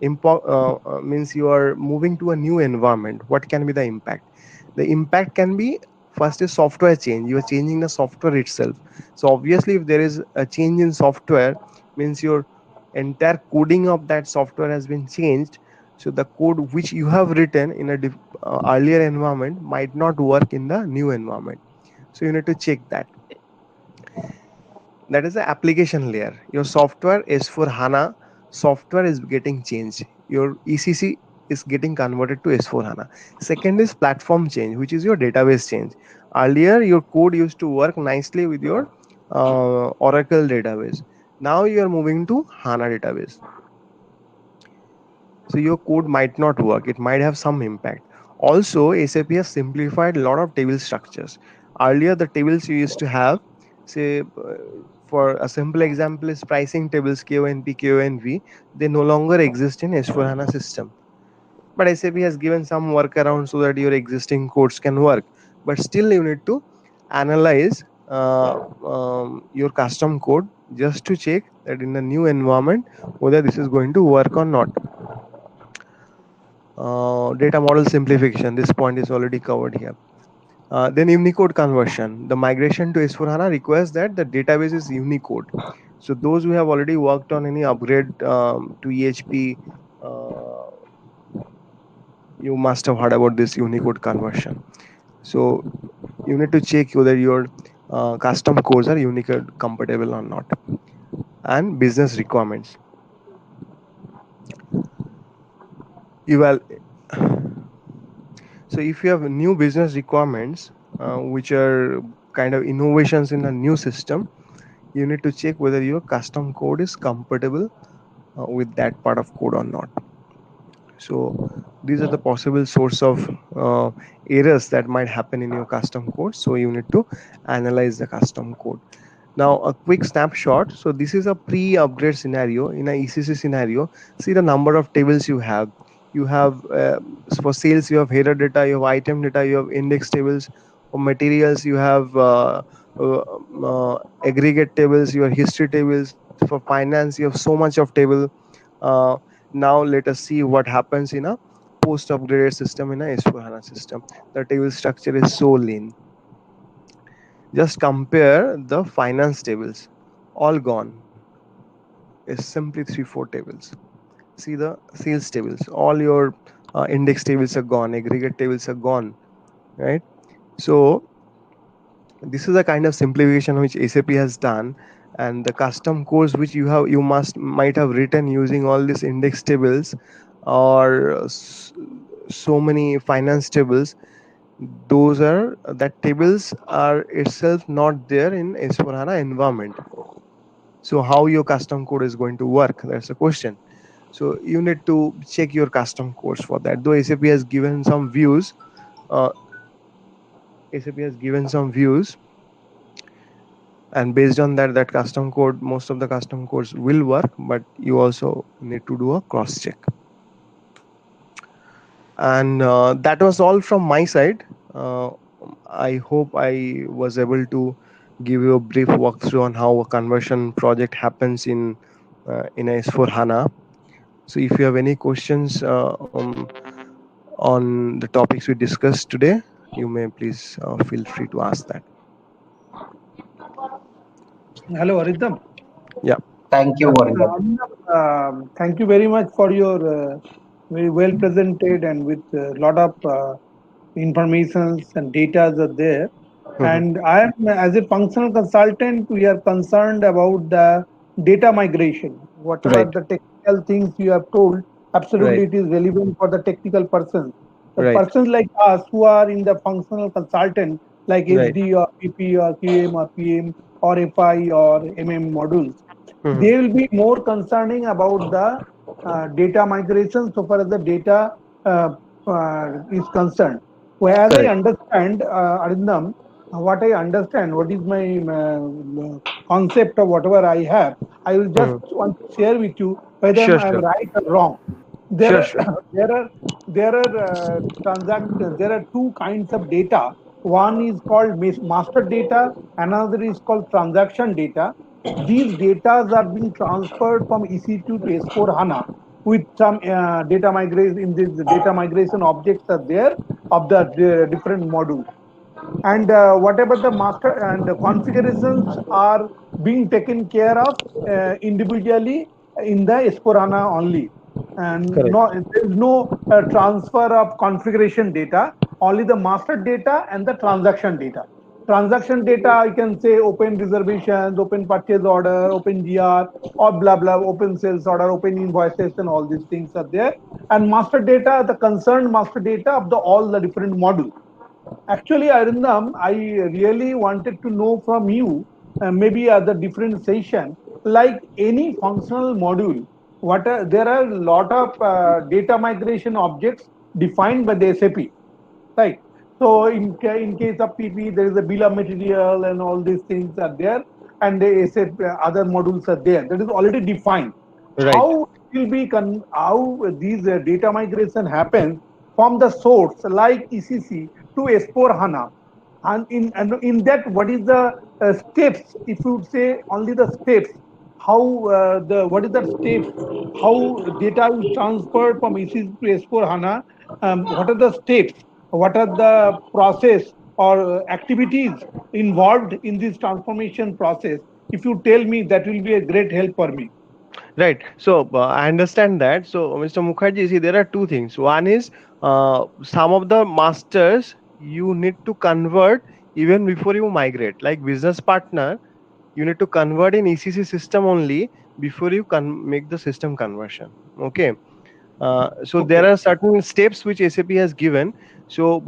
Means you are moving to a new environment. What can be the impact? The impact can be, first is software change. You are changing the software itself. So obviously, if there is a change in software, means your entire coding of that software has been changed. So the code which you have written in a earlier environment might not work in the new environment. So you need to check that. That is the application layer. Your software is for HANA. Software is getting changed. Your ECC is getting converted to S4 HANA. Second is platform change, which is your database change. Earlier, your code used to work nicely with your Oracle database. Now you are moving to HANA database. So your code might not work. It might have some impact. Also, SAP has simplified a lot of table structures. Earlier, the tables you used to have, say, for a simple example is pricing tables KONP, KONV, they no longer exist in S4HANA system. But SAP has given some workaround so that your existing codes can work. But still, you need to analyze your custom code just to check that in the new environment whether this is going to work or not. Data model simplification, this point is already covered here. Then Unicode conversion. The migration to S4HANA requires that the database is Unicode. So those who have already worked on any upgrade to EHP, uh, you must have heard about this Unicode conversion. So you need to check whether your custom codes are Unicode compatible or not. And business requirements. Eval. So if you have new business requirements, which are kind of innovations in a new system, you need to check whether your custom code is compatible with that part of code or not. So these are the possible source of errors that might happen in your custom code. So you need to analyze the custom code. Now a quick snapshot. So this is a pre-upgrade scenario. In a ECC scenario, see the number of tables you have. You have for sales, you have header data, you have item data, you have index tables. For materials, you have aggregate tables, your history tables. For finance, you have so much of table. Uh, Now let us see what happens in a post upgraded system in a S4 HANA system. The table structure is so lean. Just compare the finance tables, all gone. It's simply 3 4 tables. See the sales tables, all your index tables are gone, aggregate tables are gone, right? So this is a kind of simplification which SAP has done, and the custom codes which you must might have written using all these index tables or so many finance tables, those are that tables are itself not there in S4 HANA environment. So how your custom code is going to work? That's a question. So you need to check your custom codes for that. Though SAP has given some views, uh, SAP has given some views, and based on that, that custom code, most of the custom codes will work, but you also need to do a cross check. And that was all from my side. Uh, I hope I was able to give you a brief walkthrough on how a conversion project happens in S4 HANA. So if you have any questions on the topics we discussed today, you may please feel free to ask that. Hello, Aridham. Yeah. Thank you, Varun. Thank you very much for your very well presented and with a lot of informations and data are there. Mhm. And I am, as a functional consultant, we are concerned about the data migration. Whatever Right. the technical things you have told, absolutely Right. it is relevant for the technical persons. The Right. persons like us who are in the functional consultant, like Right. SD or PP or QM or PM or FI or MM modules, Mhm. they will be more concerning about the data migration so far as the data is concerned. Whereas I Correct. understand, Arindam, what I understand, what is my concept of whatever I have, I will just Mhm. want to share with you whether Sure. I'm Sure. right or wrong. There Sure. are Sure. there are two kinds of data. One is called master data, another is called transaction data. These data are being transferred from EC2 to S4 HANA with some data migration. In this data migration objects are there of the different modules, and whatever the master and the configurations are being taken care of individually in the S4HANA only, and Correct. there is no transfer of configuration data, only the master data and the transaction data. Transaction data, I can say open reservations, open purchase order, open GR, or blah blah, open sales order, open invoices, and all these things are there. And master data, the concerned master data of the all the different modules. Actually, Arindam, I really wanted to know from you, maybe at the different session, like any functional module, there are a lot of data migration objects defined by the SAP, right? So in case of PP, there is a bill of material and all these things are there, and the SAP other modules are there. That is already defined. Right. How it will be how these data migration happens from the source like ECC to S4 HANA, and in that what is the steps? If you would say only the steps, how the what is the steps? How data is transferred from ECC to S4 HANA? What are the steps? What are the process? or activities involved in this transformation process. If you tell me, that will be a great help for me. Right. So I understand that. So Mr. Mukherjee, see, there are two things. One is some of the masters you need to convert even before you migrate. Like business partner, you need to convert in ECC system only before you can make the system conversion. Okay. So there Okay. are certain steps which SAP has given. So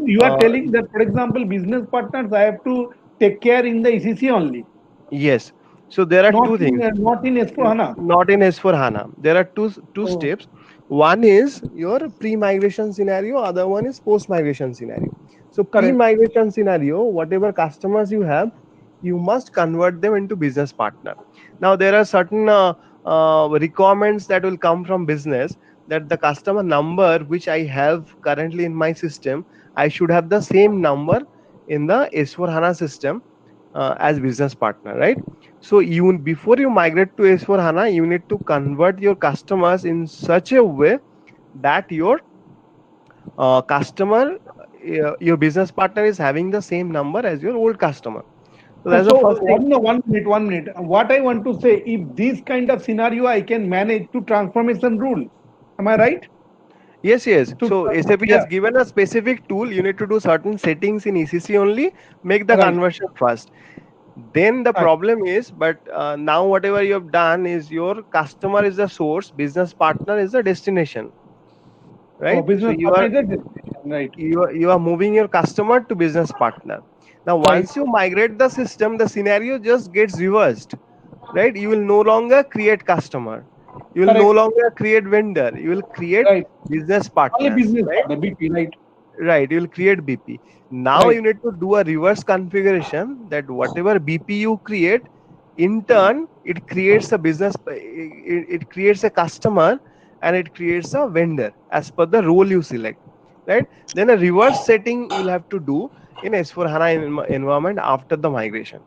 You are uh, telling that, for example, business partners, I have to take care in the ECC only, yes. So there are two things. not in S4HANA. Not in S/4HANA. There are two Oh, steps. One is your pre-migration scenario, other one is post-migration scenario. So correct. pre-migration scenario, whatever customers you have, you must convert them into business partner. Now there are certain requirements that will come from business, that the customer number which I have currently in my system, I should have the same number in the S/4HANA system as business partner, right? So you, before you migrate to S4 HANA, you need to convert your customers in such a way that your customer, your business partner is having the same number as your old customer. So that's the So first thing. one minute. What I want to say, if this kind of scenario I can manage to transformation rule, am I right? Yes, yes. To So SAP has yeah, given a specific tool. You need to do certain settings in ECC only, make the right, conversion first. Then the right. problem is, but now whatever you have done is your customer is the source, business partner is the destination, Oh, right? So business partner is a destination, right, you are moving your customer to business partner. Now right, once you migrate the system, the scenario just gets reversed, right? You will no longer create customer, you will no correct, longer create vendor, you will create right. business Only partners, business right? partner, BP, right, Right, you will create BP. Now right. you need to do a reverse configuration, that whatever BP you create, in turn it creates a business, it creates a customer, and it creates a vendor as per the role you select, right? Then a reverse setting you'll have to do in S4 HANA environment after the migration.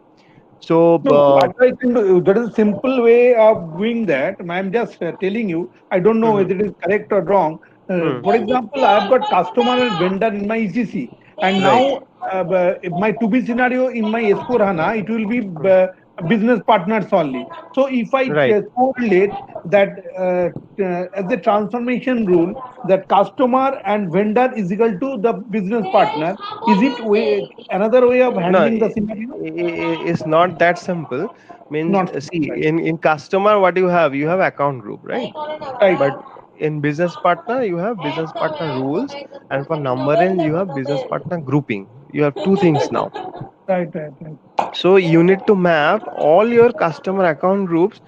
So No, what I can do, that is a simple way of doing that. I'm just telling you, I don't know mhm, whether it is correct or wrong. mhm, For example, I've got customer and vendor in my ECC, and right, now if my to be scenario in my S4 HANA, it will be mhm, business partners only. So if I right. correlate that as a transformation rule, that customer and vendor is equal to the business partner, is it another way of No, handling the scenario? it's not that simple. Means, Not see, right. in customer, what you have account group, right? Right. But in business partner, you have business partner rules, and for number range, you have business partner grouping. You have two things now. Right, right, right. So you need to map all your customer account groups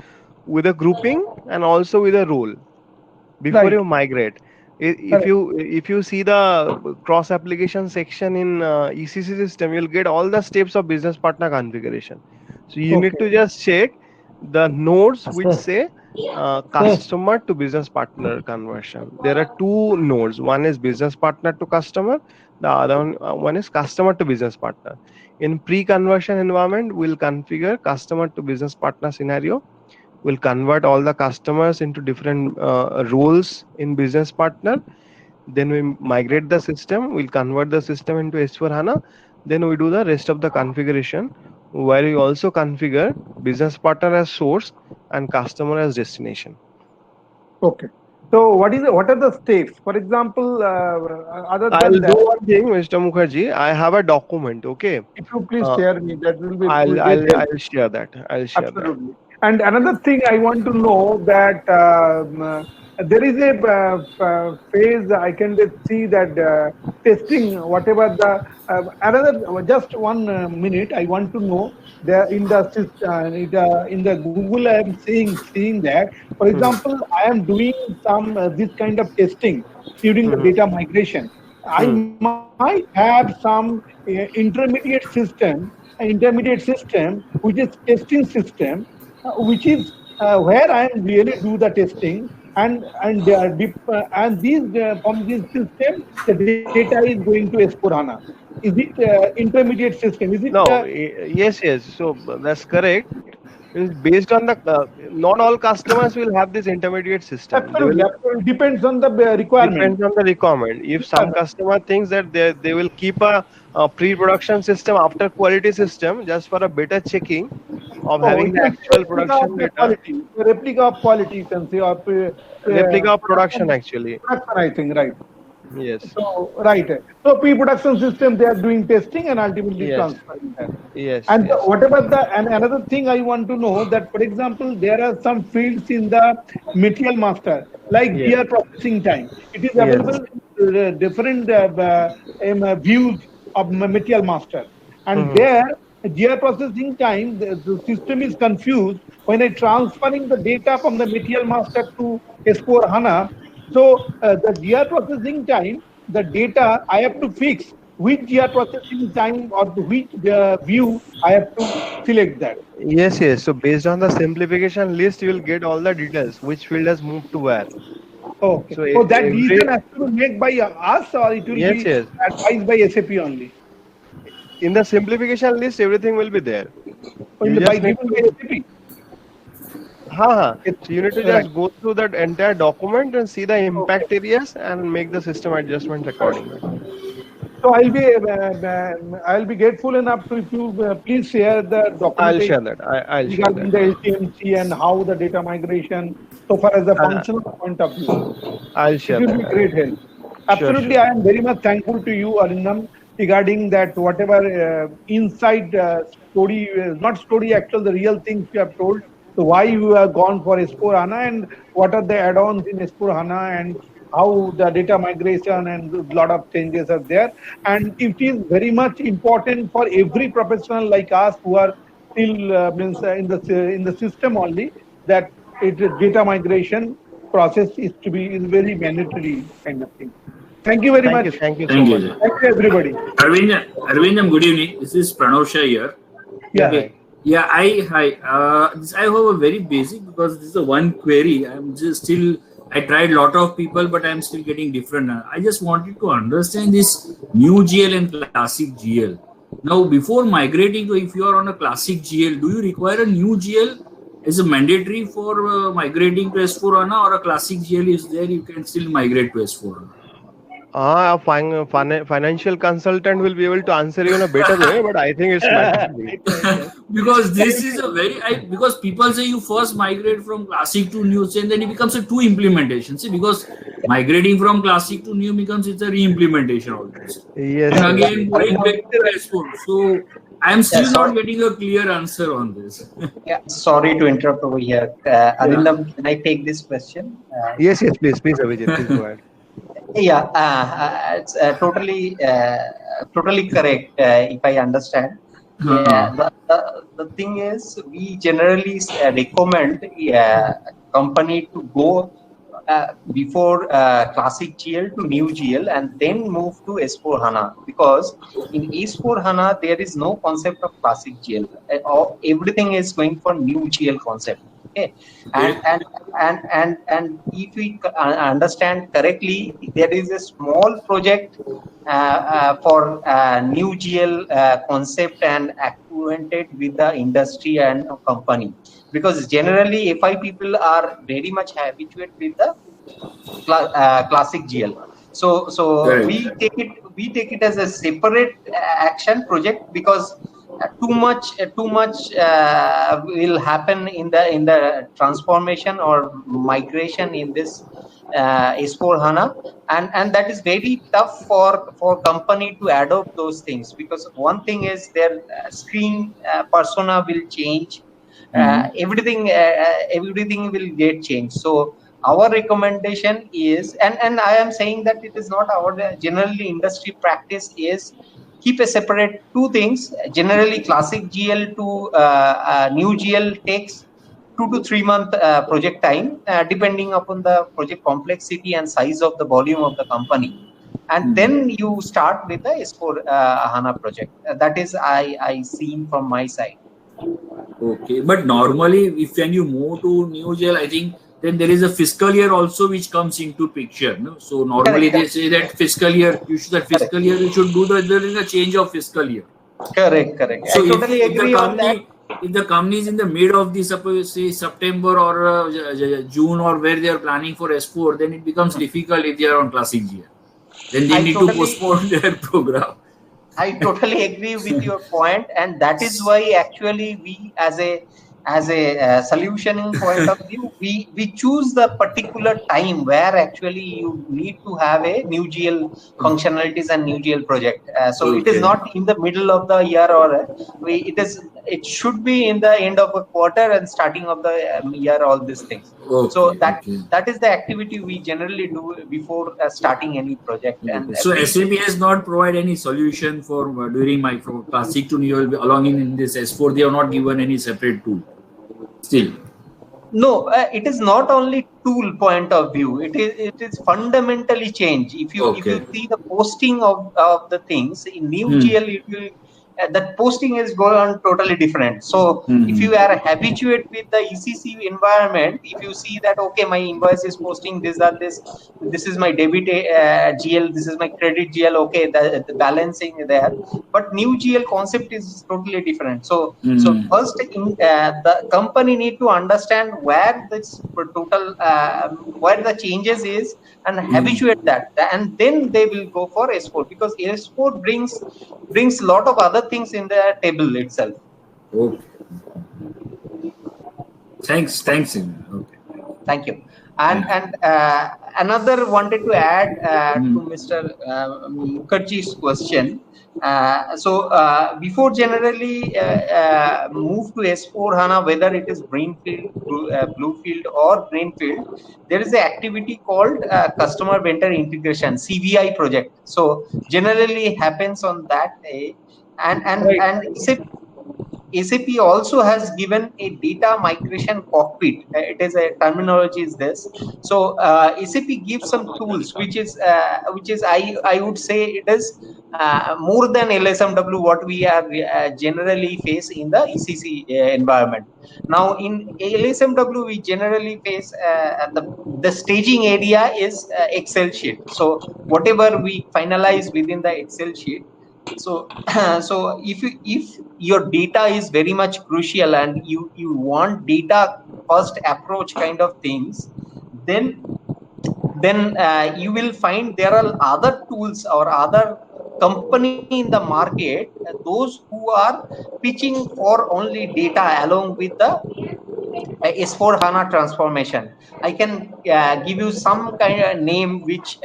with a grouping and also with a role before Right. you migrate. If Correct. you see the cross application section in ECC system, you'll get all the steps of business partner configuration. So you need Okay. to just check the nodes which say customer to business partner conversion. There are two nodes. One is business partner to customer. The other one is customer to business partner. In pre-conversion environment, we'll configure customer to business partner scenario. We'll convert all the customers into different roles in business partner. Then we migrate the system, we'll convert the system into S4 HANA. Then we do the rest of the configuration, where we also configure business partner as source and customer as destination. Okay. So what are the steps? For example, other I'll than do that, one thing, Mr. Mukherjee. I have a document. Okay. if you please uh, share me, that will be i'll great i'll help. i'll share that, I'll share that. Absolutely. And another thing I want to know that there is a phase I can just see that testing whatever the another just 1 minute I want to know the in the in the Google I am seeing that, for Mhm, example, I am doing some this kind of testing during the mhm, data migration. I mhm. might have some intermediate system which is testing system, which is where I am really do the testing, and these from this system the data is going to S4HANA. Is it intermediate system? Is it No, yes, yes. So that's correct. It's based on the not all customers will have this intermediate system. They Absolutely, will absolutely. Depends on the requirement. depends on the requirement. If some customer thinks that they will keep a pre-production system after quality system just for a better checking of Oh, having it the is actual replica of production the data, quality. A replica of quality, you can say, or replica of production production, actually. production, I think, right. Yes, So, right. So, pre-production system, they are doing testing and ultimately yes, transferring that. yes, And yes. whatever and another thing I want to know that, for example, there are some fields in the material master, like Yes, GR processing time. It is yes. available in different views of material master. And Hmm. there, GR processing time, the system is confused when I transferring the data from the material master to S4 HANA. So the GR processing time, the data I have to fix which GR processing time or which view I have to select that. Yes, yes. So based on the simplification list, you will get all the details, which field has moved to where. Okay. So So that every decision has to be made by us or it will yes, be yes. advised by SAP only. In the simplification list, everything will be there. In You the, by just need given by to, SAP. So you need to Right. just go through that entire document and see the Okay. impact areas and make the system adjustments accordingly. So I'll be grateful enough to if you please share the I'll documentation share that. I'll share regarding that. the LTMC and how the data migration, so far as the Uh, functional point of view. I'll It share will that. be great help. Sure, Absolutely, sure. I am very much thankful to you, Arindam, regarding that whatever inside story, not story, actual, the real things you have told. So why you have gone for S4 HANA and what are the add-ons in S4 HANA and how the data migration and a lot of changes are there. And it is very much important for every professional like us who are still means in the system only that data migration process is very mandatory kind of thing. Thank you very much. Thank you so Thank much. you. Thank you, everybody. Arvindam, good evening. This is Pranav Shah here. Yeah, Yeah. Okay. hi. Yeah, I have a very basic because this is a one query. I'm just still I tried lot of people, but I'm still getting different. I just wanted to understand this new GL and classic GL. Now, before migrating to if you are on a classic GL, do you require a new GL as a mandatory for migrating to S4 HANA or a classic GL is there? You can still migrate to S4 HANA. Financial consultant will be able to answer you in a better way, but I think it's mandatory. Right. Because this is a because people say you first migrate from classic to new and then it becomes a two implementation. See, because migrating from classic to new becomes it's a re-implementation almost, Yes, and yes, again yes. going back to S4. So I am Yeah, still not getting a clear answer on this. sorry to interrupt over here. Yeah. Arindam, can I take this question? Yes, yes, please, Abhijit, please go ahead. Yeah, it's totally correct. If I understand, yeah, Uh, the thing is, we generally recommend company to go before classic GL to new GL and then move to S4 HANA because in S4 HANA there is no concept of classic GL. Everything is going for new GL concept. Okay, and okay. and and if we understand correctly, there is a small project for new GL concept and acquainted with the industry and company because generally FI people are very much habituated with the classic GL. So Correct. we take it as a separate action project because too much will happen in the transformation or migration in this S4 HANA, and that is very tough for company to adopt those things because one thing is their screen persona will change, Hmm. everything will get changed. So our recommendation is, and I am saying that it is not our generally industry practice is keep a separate two things. Generally, classic GL to new GL takes 2 to 3 month project time, depending upon the project complexity and size of the volume of the company. And then you start with the S4 HANA project. That is I seen from my side. Okay, but normally, if when you move to new jail, I think then there is a fiscal year also which comes into picture. No? So normally Correct, they say that fiscal year, you should that correct, fiscal year you should do the there is a change of fiscal year. correct. I So totally if the agree on that. company if the company is in the mid of the suppose say September or June, or where they are planning for S4, then it becomes difficult if they are on classic GL. Then they need to postpone their program. I totally agree with your point, and that is why actually we, as a solutioning point of view, we choose the particular time where actually you need to have a new GL functionalities and new GL project. So it is not in the middle of the year, or it should be in the end of a quarter and starting of the year. All these things. So that is the activity we generally do before starting any project. And so SAP has not provided any solution for during my from classic to new along in this S4. They have not given any separate tool. Still, no, it is not only tool point of view. It is fundamentally changed. If you see the posting of the things in new GL, it will. That posting is going on totally different. So if you are habituated with the ECC environment, if you see that, okay, my invoice is posting this is my debit GL, this is my credit GL, okay, the balancing there. But new GL concept is totally different. So first the company need to understand where this total, where the changes is, and habituate that, and then they will go for S4, because S4 brings a lot of other things in the table itself. Okay. Thanks. Okay. Thank you. And another wanted to add to Mr. Mukherjee's question. Before generally move to S4 HANA, whether it is greenfield, bluefield, or greenfield, there is an activity called customer vendor integration, CVI project. So generally happens on that day, and SAP also has given a data migration cockpit. It is a terminology is this. So SAP gives some tools, which is I would say it is more than LSMW what we are generally face in the ECC environment. Now in LSMW we generally face the staging area is Excel sheet. So whatever we finalize within the Excel sheet. So if your data is very much crucial and you want data first approach kind of things, then you will find there are other tools or other company in the market, those who are pitching for only data along with the S4 HANA transformation. I can give you some kind of name which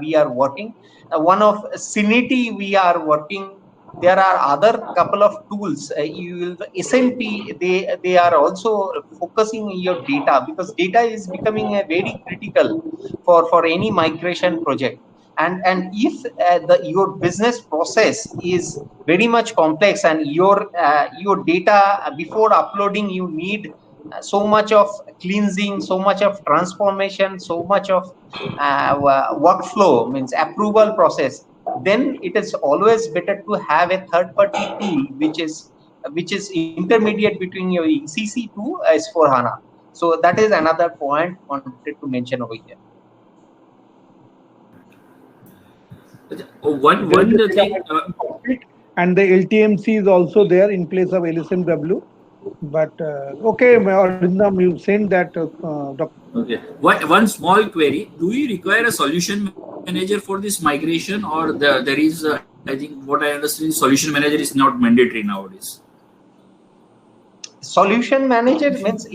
we are working. One of Syniti we are working. There are other couple of tools. SNP they are also focusing on your data, because data is becoming a very critical for any migration project. And if your business process is very much complex, and your data before uploading you need so much of cleansing, so much of transformation, so much of workflow, means approval process, then it is always better to have a third-party tool which is intermediate between your ECC to S4 HANA. So that is another point wanted to mention over here. One thing, and the LTMC is also there in place of LSMW. But okay, Arindam, you saying that. Okay. One small query: do you require a solution manager for this migration, or there is? I think what I understand, solution manager is not mandatory nowadays. Solution manager means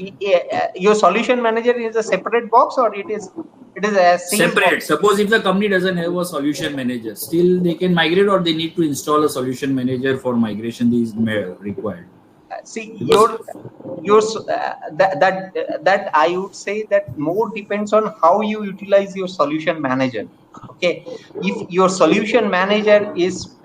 your solution manager is a separate box, or it is a separate box? Suppose if the company doesn't have a solution manager, still they can migrate, or they need to install a solution manager for migration. These required. See, that I would say that more depends on how you utilize your solution manager. Okay, if your solution manager is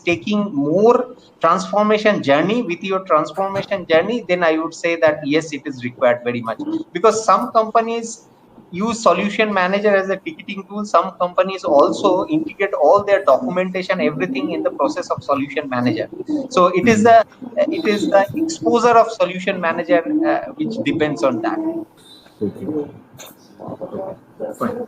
taking more transformation journey with your transformation journey, then I would say that yes, it is required very much, because some companies use solution manager as a ticketing tool. Some companies also integrate all their documentation, everything in the process of solution manager. So it is the exposure of solution manager which depends on that. Okay. Fine.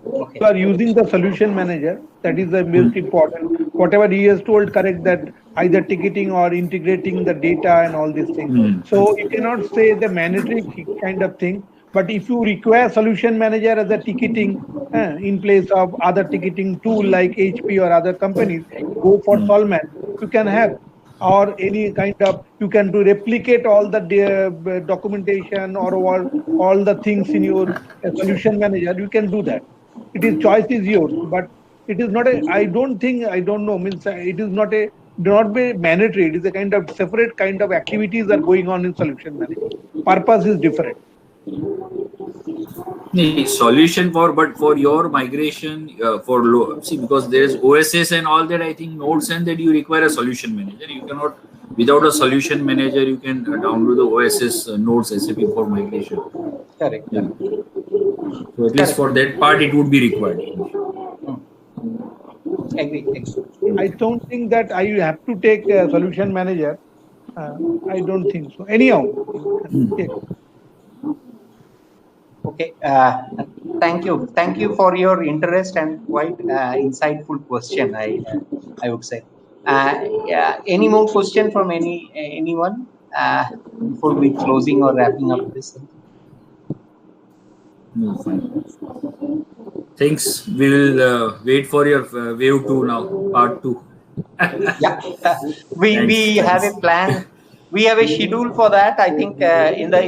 Okay. You are using the solution manager. That is the most important. Whatever he has told, correct, that either ticketing or integrating the data and all these things. So you cannot say the mandatory kind of thing. But if you require solution manager as a ticketing in place of other ticketing tool like HP or other companies, go for Solman. You can have, or any kind of, you can do replicate all the documentation or all the things in your solution manager. You can do that. It is, choice is yours, but it is not a, I don't think, I don't know, means it is not a, do not be mandatory. It is a kind of separate kind of activities are going on in solution manager. Purpose is different. The solution but for your migration see, because there's OSS and all that, I think nodes and that you require a solution manager. You cannot, without a solution manager, you can download the OSS nodes SAP for migration. Correct. Yeah. So at least for that part, it would be required. Agree. I don't think that I have to take a solution manager. I don't think so. Anyhow, okay. Thank you for your interest and quite insightful question. I would say. Yeah. Any more question from anyone before we closing or wrapping up this? No, fine. Thanks. We will wait for your wave 2 now, part 2. Yeah, we have a plan. We have a schedule for that. I think in the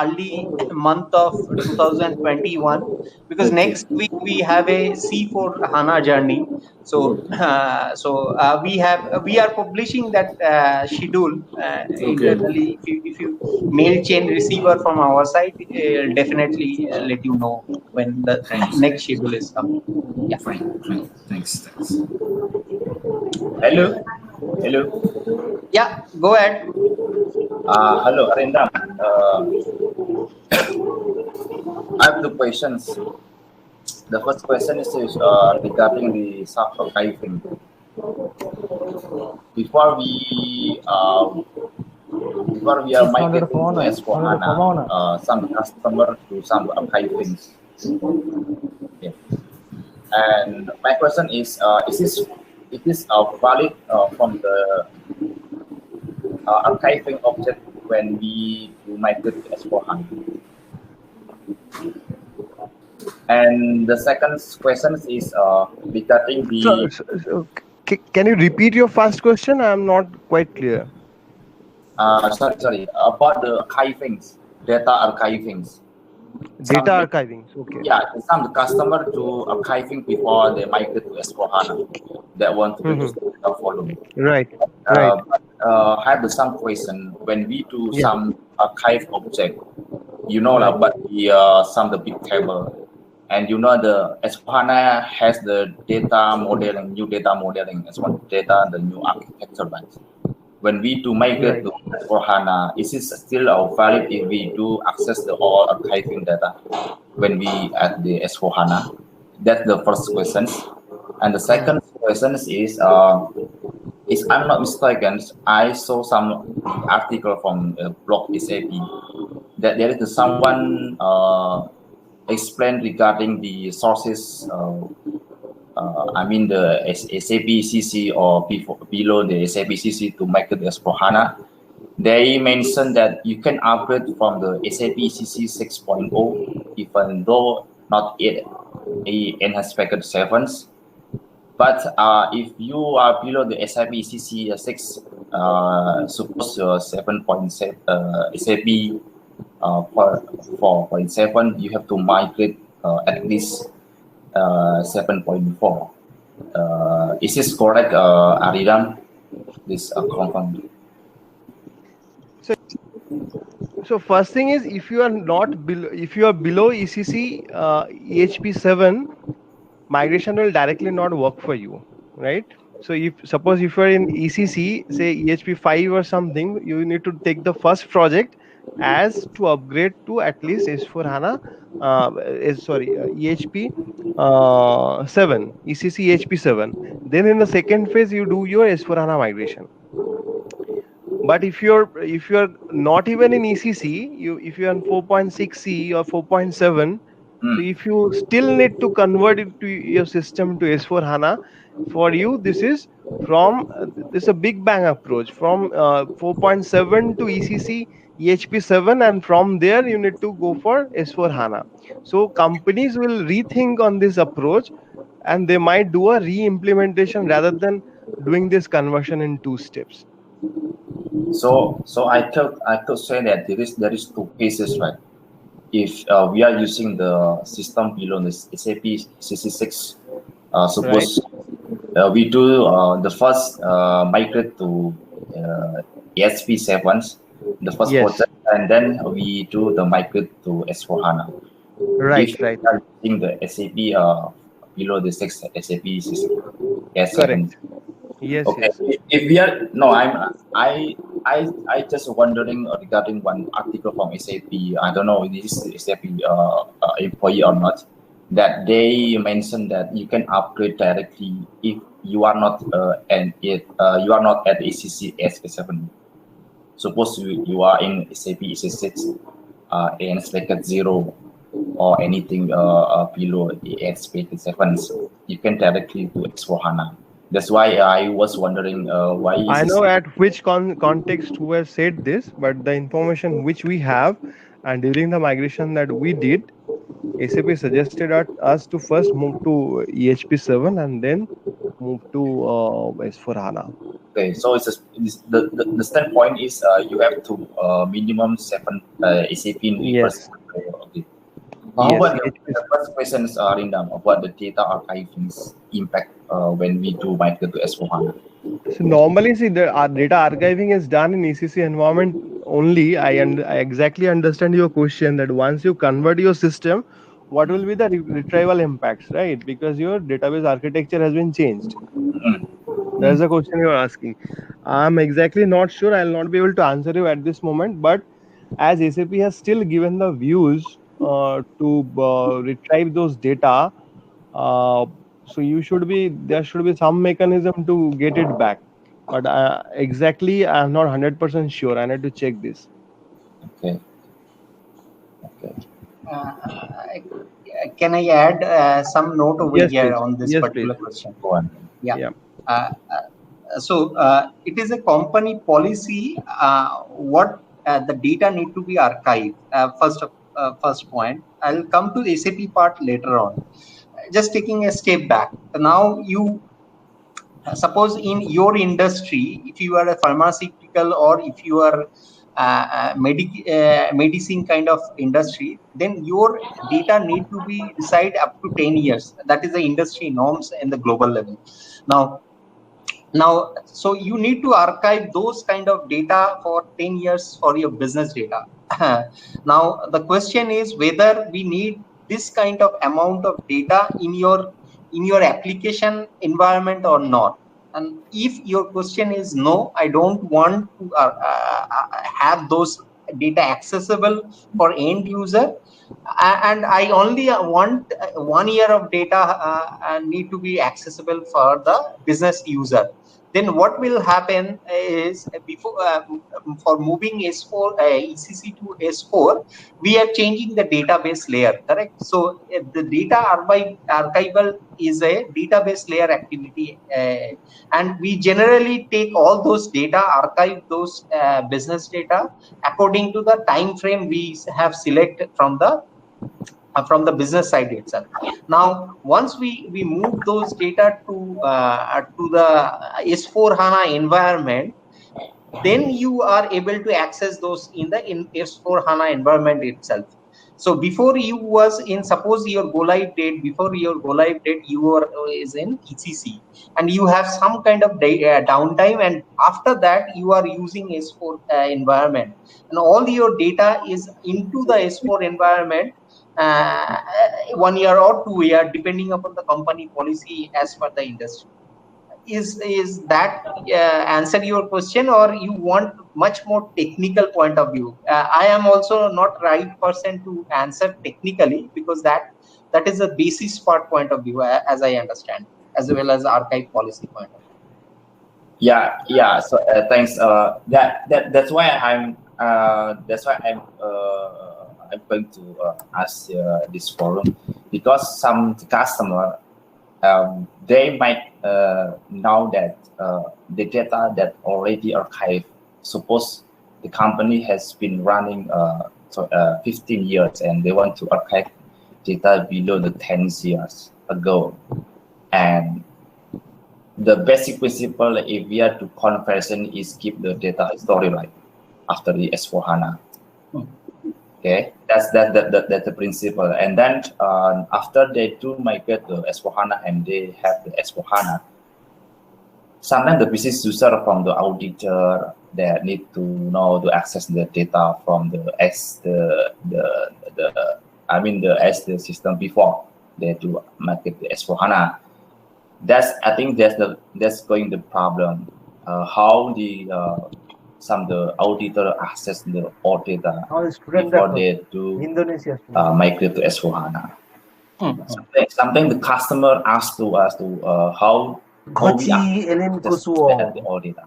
early month of 2021, because next week we have a C4 HANA journey. So we are publishing that schedule internally. If you mail chain receiver from our side, definitely let you know when the next schedule is coming. Yeah. Fine. Thanks. Hello. Yeah, go ahead. Hello, Arindam. I have two questions. The first question is regarding the SAP archiving. Before we are migrating to S4HANA, some customers do some archiving. Okay. And my question is this valid from the archiving object when we migrate to S4HANA? And the second question is regarding the... Can you repeat your first question? I'm not quite clear. Sorry, about the archivings, data archivings. Data archiving, okay. Yeah, some customer do archiving before they migrate to S4HANA. They want to use the following. Right. I have some question. When we do some archive object, but the big table, and the S4HANA has the data modeling, new data modeling as well, data, the new architecture. When we do migrate to S4HANA, is it still valid if we do access the all archiving data when we at the S4HANA? That's the first question. And the second question is, if I'm not mistaken, I saw some article from blog SAP that there is someone explained regarding the sources. The SAP CC or below the SAP CC to migrate to S4HANA. They mentioned that you can upgrade from the SAP CC 6.0, even though not yet enhanced package 7. But if you are below the SAP CC 6, suppose 7.7 SAP 4.7, you have to migrate at least 7.4. Is this correct, Aridam? This confirmed. So first thing is, if you are not below, if you are below ECC EHP 7, migration will directly not work for you, right? So suppose if you are in ECC, say EHP 5 or something, you need to take the first project as to upgrade to at least S4HANA, EHP 7, ECC EHP 7. Then in the second phase, you do your S4HANA migration. But if you're not even in ECC, if you're on 4.6C or 4.7, so if you still need to convert it to your system to S4 HANA, for you this is from this is a big bang approach from 4.7 to ECC EHP7, and from there you need to go for S4 HANA. So companies will rethink on this approach, and they might do a re-implementation rather than doing this conversion in two steps. So I could say that there is two cases, right? If we are using the system below the SAP CC6, suppose we do the first migrate to ESP7, the first Yes. project, and then we do the migrate to S4 HANA. Right, If right. we are using the SAP below the SAP S7. Correct. Yes, Okay. yes. If we are no, I just wondering regarding one article from SAP. I don't know if this is SAP employee or not. That they mentioned that you can upgrade directly if you are not you are not at ECC S7. Suppose you are in SAP EC6 and select 0 or anything below the S7, you can directly do S4 HANA. That's why I was wondering why is I this. know at which context who has said this, but the information which we have, and during the migration that we did, SAP suggested us to first move to EHP7 and then move to S4 HANA. Okay, so the standpoint is you have to minimum 7 SAP in Yes. Okay. How Yes, about EHP. the first questions are in about the data archiving's impact when we do migrate to S4 HANA? So normally, see, our data archiving is done in ECC environment only. I exactly understand your question that once you convert your system, what will be the retrieval impacts, right? Because your database architecture has been changed. That's the question you are asking. I'm exactly not sure. I'll not be able to answer you at this moment. But as SAP has still given the views to retrieve those data, so there should be some mechanism to get it back. But exactly, I'm not 100% sure. I need to check this. Okay. Can I add some note over Yes, here please. on this Yes, particular please. question? Go on. Yeah. So it is a company policy. What the data need to be archived. First point. I'll come to the SAP part later on. Just taking a step back. Now you suppose in your industry, if you are a pharmaceutical or if you are medicine kind of industry, then your data need to be reside up to 10 years. That is the industry norms and the global level. Now, so you need to archive those kind of data for 10 years for your business data. Now, the question is whether we need this kind of amount of data in your application environment or not. And if your question is no, I don't want to have those data accessible for end user, and I only want 1 year of data need to be accessible for the business user. Then what will happen is before for moving S4 ECC to S4, we are changing the database layer, correct? So the data archival is a database layer activity, and we generally take all those data, archive those business data according to the time frame we have selected from the business side itself. Now, once we move those data to the S4 HANA environment, then you are able to access those in S4 HANA environment itself. So before you was in, suppose your go live date, you were is in ECC, and you have some kind of downtime, and after that you are using S4 environment, and all your data is into the S4 environment. 1 year or 2 year, depending upon the company policy as per the industry. Is that answer your question, or you want much more technical point of view? I am also not right person to answer technically, because that is a basis part point of view, as I understand, as well as archive policy point of view. Yeah. So thanks. That's why I'm going to ask this forum, because some customer they might know that the data that already archived. Suppose the company has been running 15 years and they want to archive data below the 10 years ago, and the basic principle if we are to conversion is keep the data history right after the S4HANA. Okay, that's the principle. And then after they do migrate to S4HANA and they have the S4HANA, sometimes the business user from the auditor that need to know to access the data from the the system before they do migrate to S4HANA. I think that's going the problem. How the auditor access the old data before they do migrate to S4HANA. Something the customer asks to us to how we access the old data,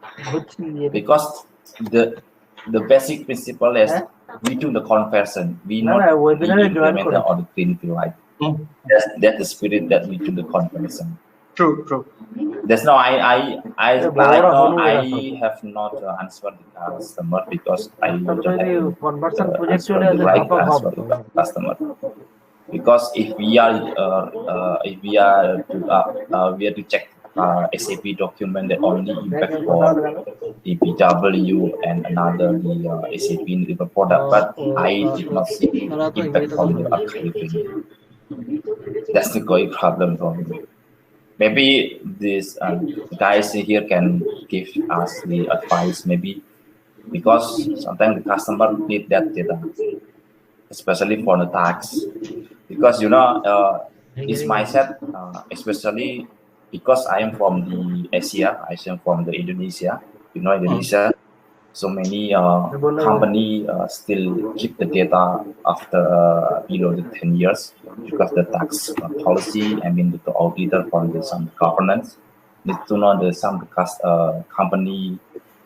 because the basic principle is we do the conversion. We not implement the audit greenfield, right? That's the spirit that we do the conversion. True. That's no, I have not answered the customer because I don't have the right answer to the customer. Because if we are to check SAP document that only impact for the BW and another the SAP delivered product, but I did not see impact from the archiving. That's the going problem for me. Maybe these guys here can give us the advice, maybe, because sometimes the customer need that data, especially for the tax. Because it's mindset, especially because I am from the Asia, I am from the Indonesia. Indonesia. So many company still keep the data after below the 10 years because the tax policy, the auditor from some governance need to know that some company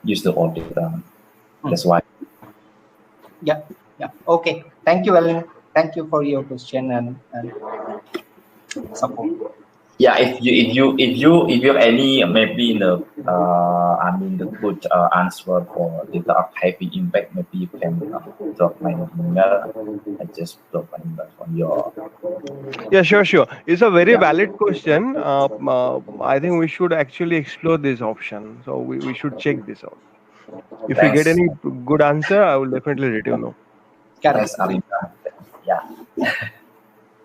use the old data. That's why. Yeah. Okay. Thank you, Alan. Thank you for your question and support. Yeah, if you have any maybe the good answer for data archiving impact, maybe you can drop my email. I just drop my email from your. Yeah, sure. It's a very valid question. I think we should actually explore this option. So we should check this out. If we get any good answer, I will definitely let you know. Thanks, Arina. Yeah.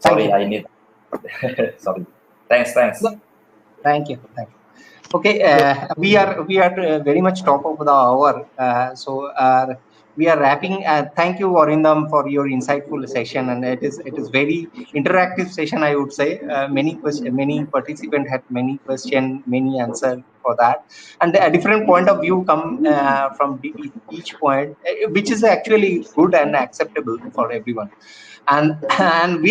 Sorry, I need. Sorry. Thanks. Thank you. Okay, we are very much top of the hour. So we are wrapping. Thank you, Arindam, for your insightful session, and it is very interactive session, I would say. Many participants had many questions, many answers for that, and a different point of view come from each point, which is actually good and acceptable for everyone. And we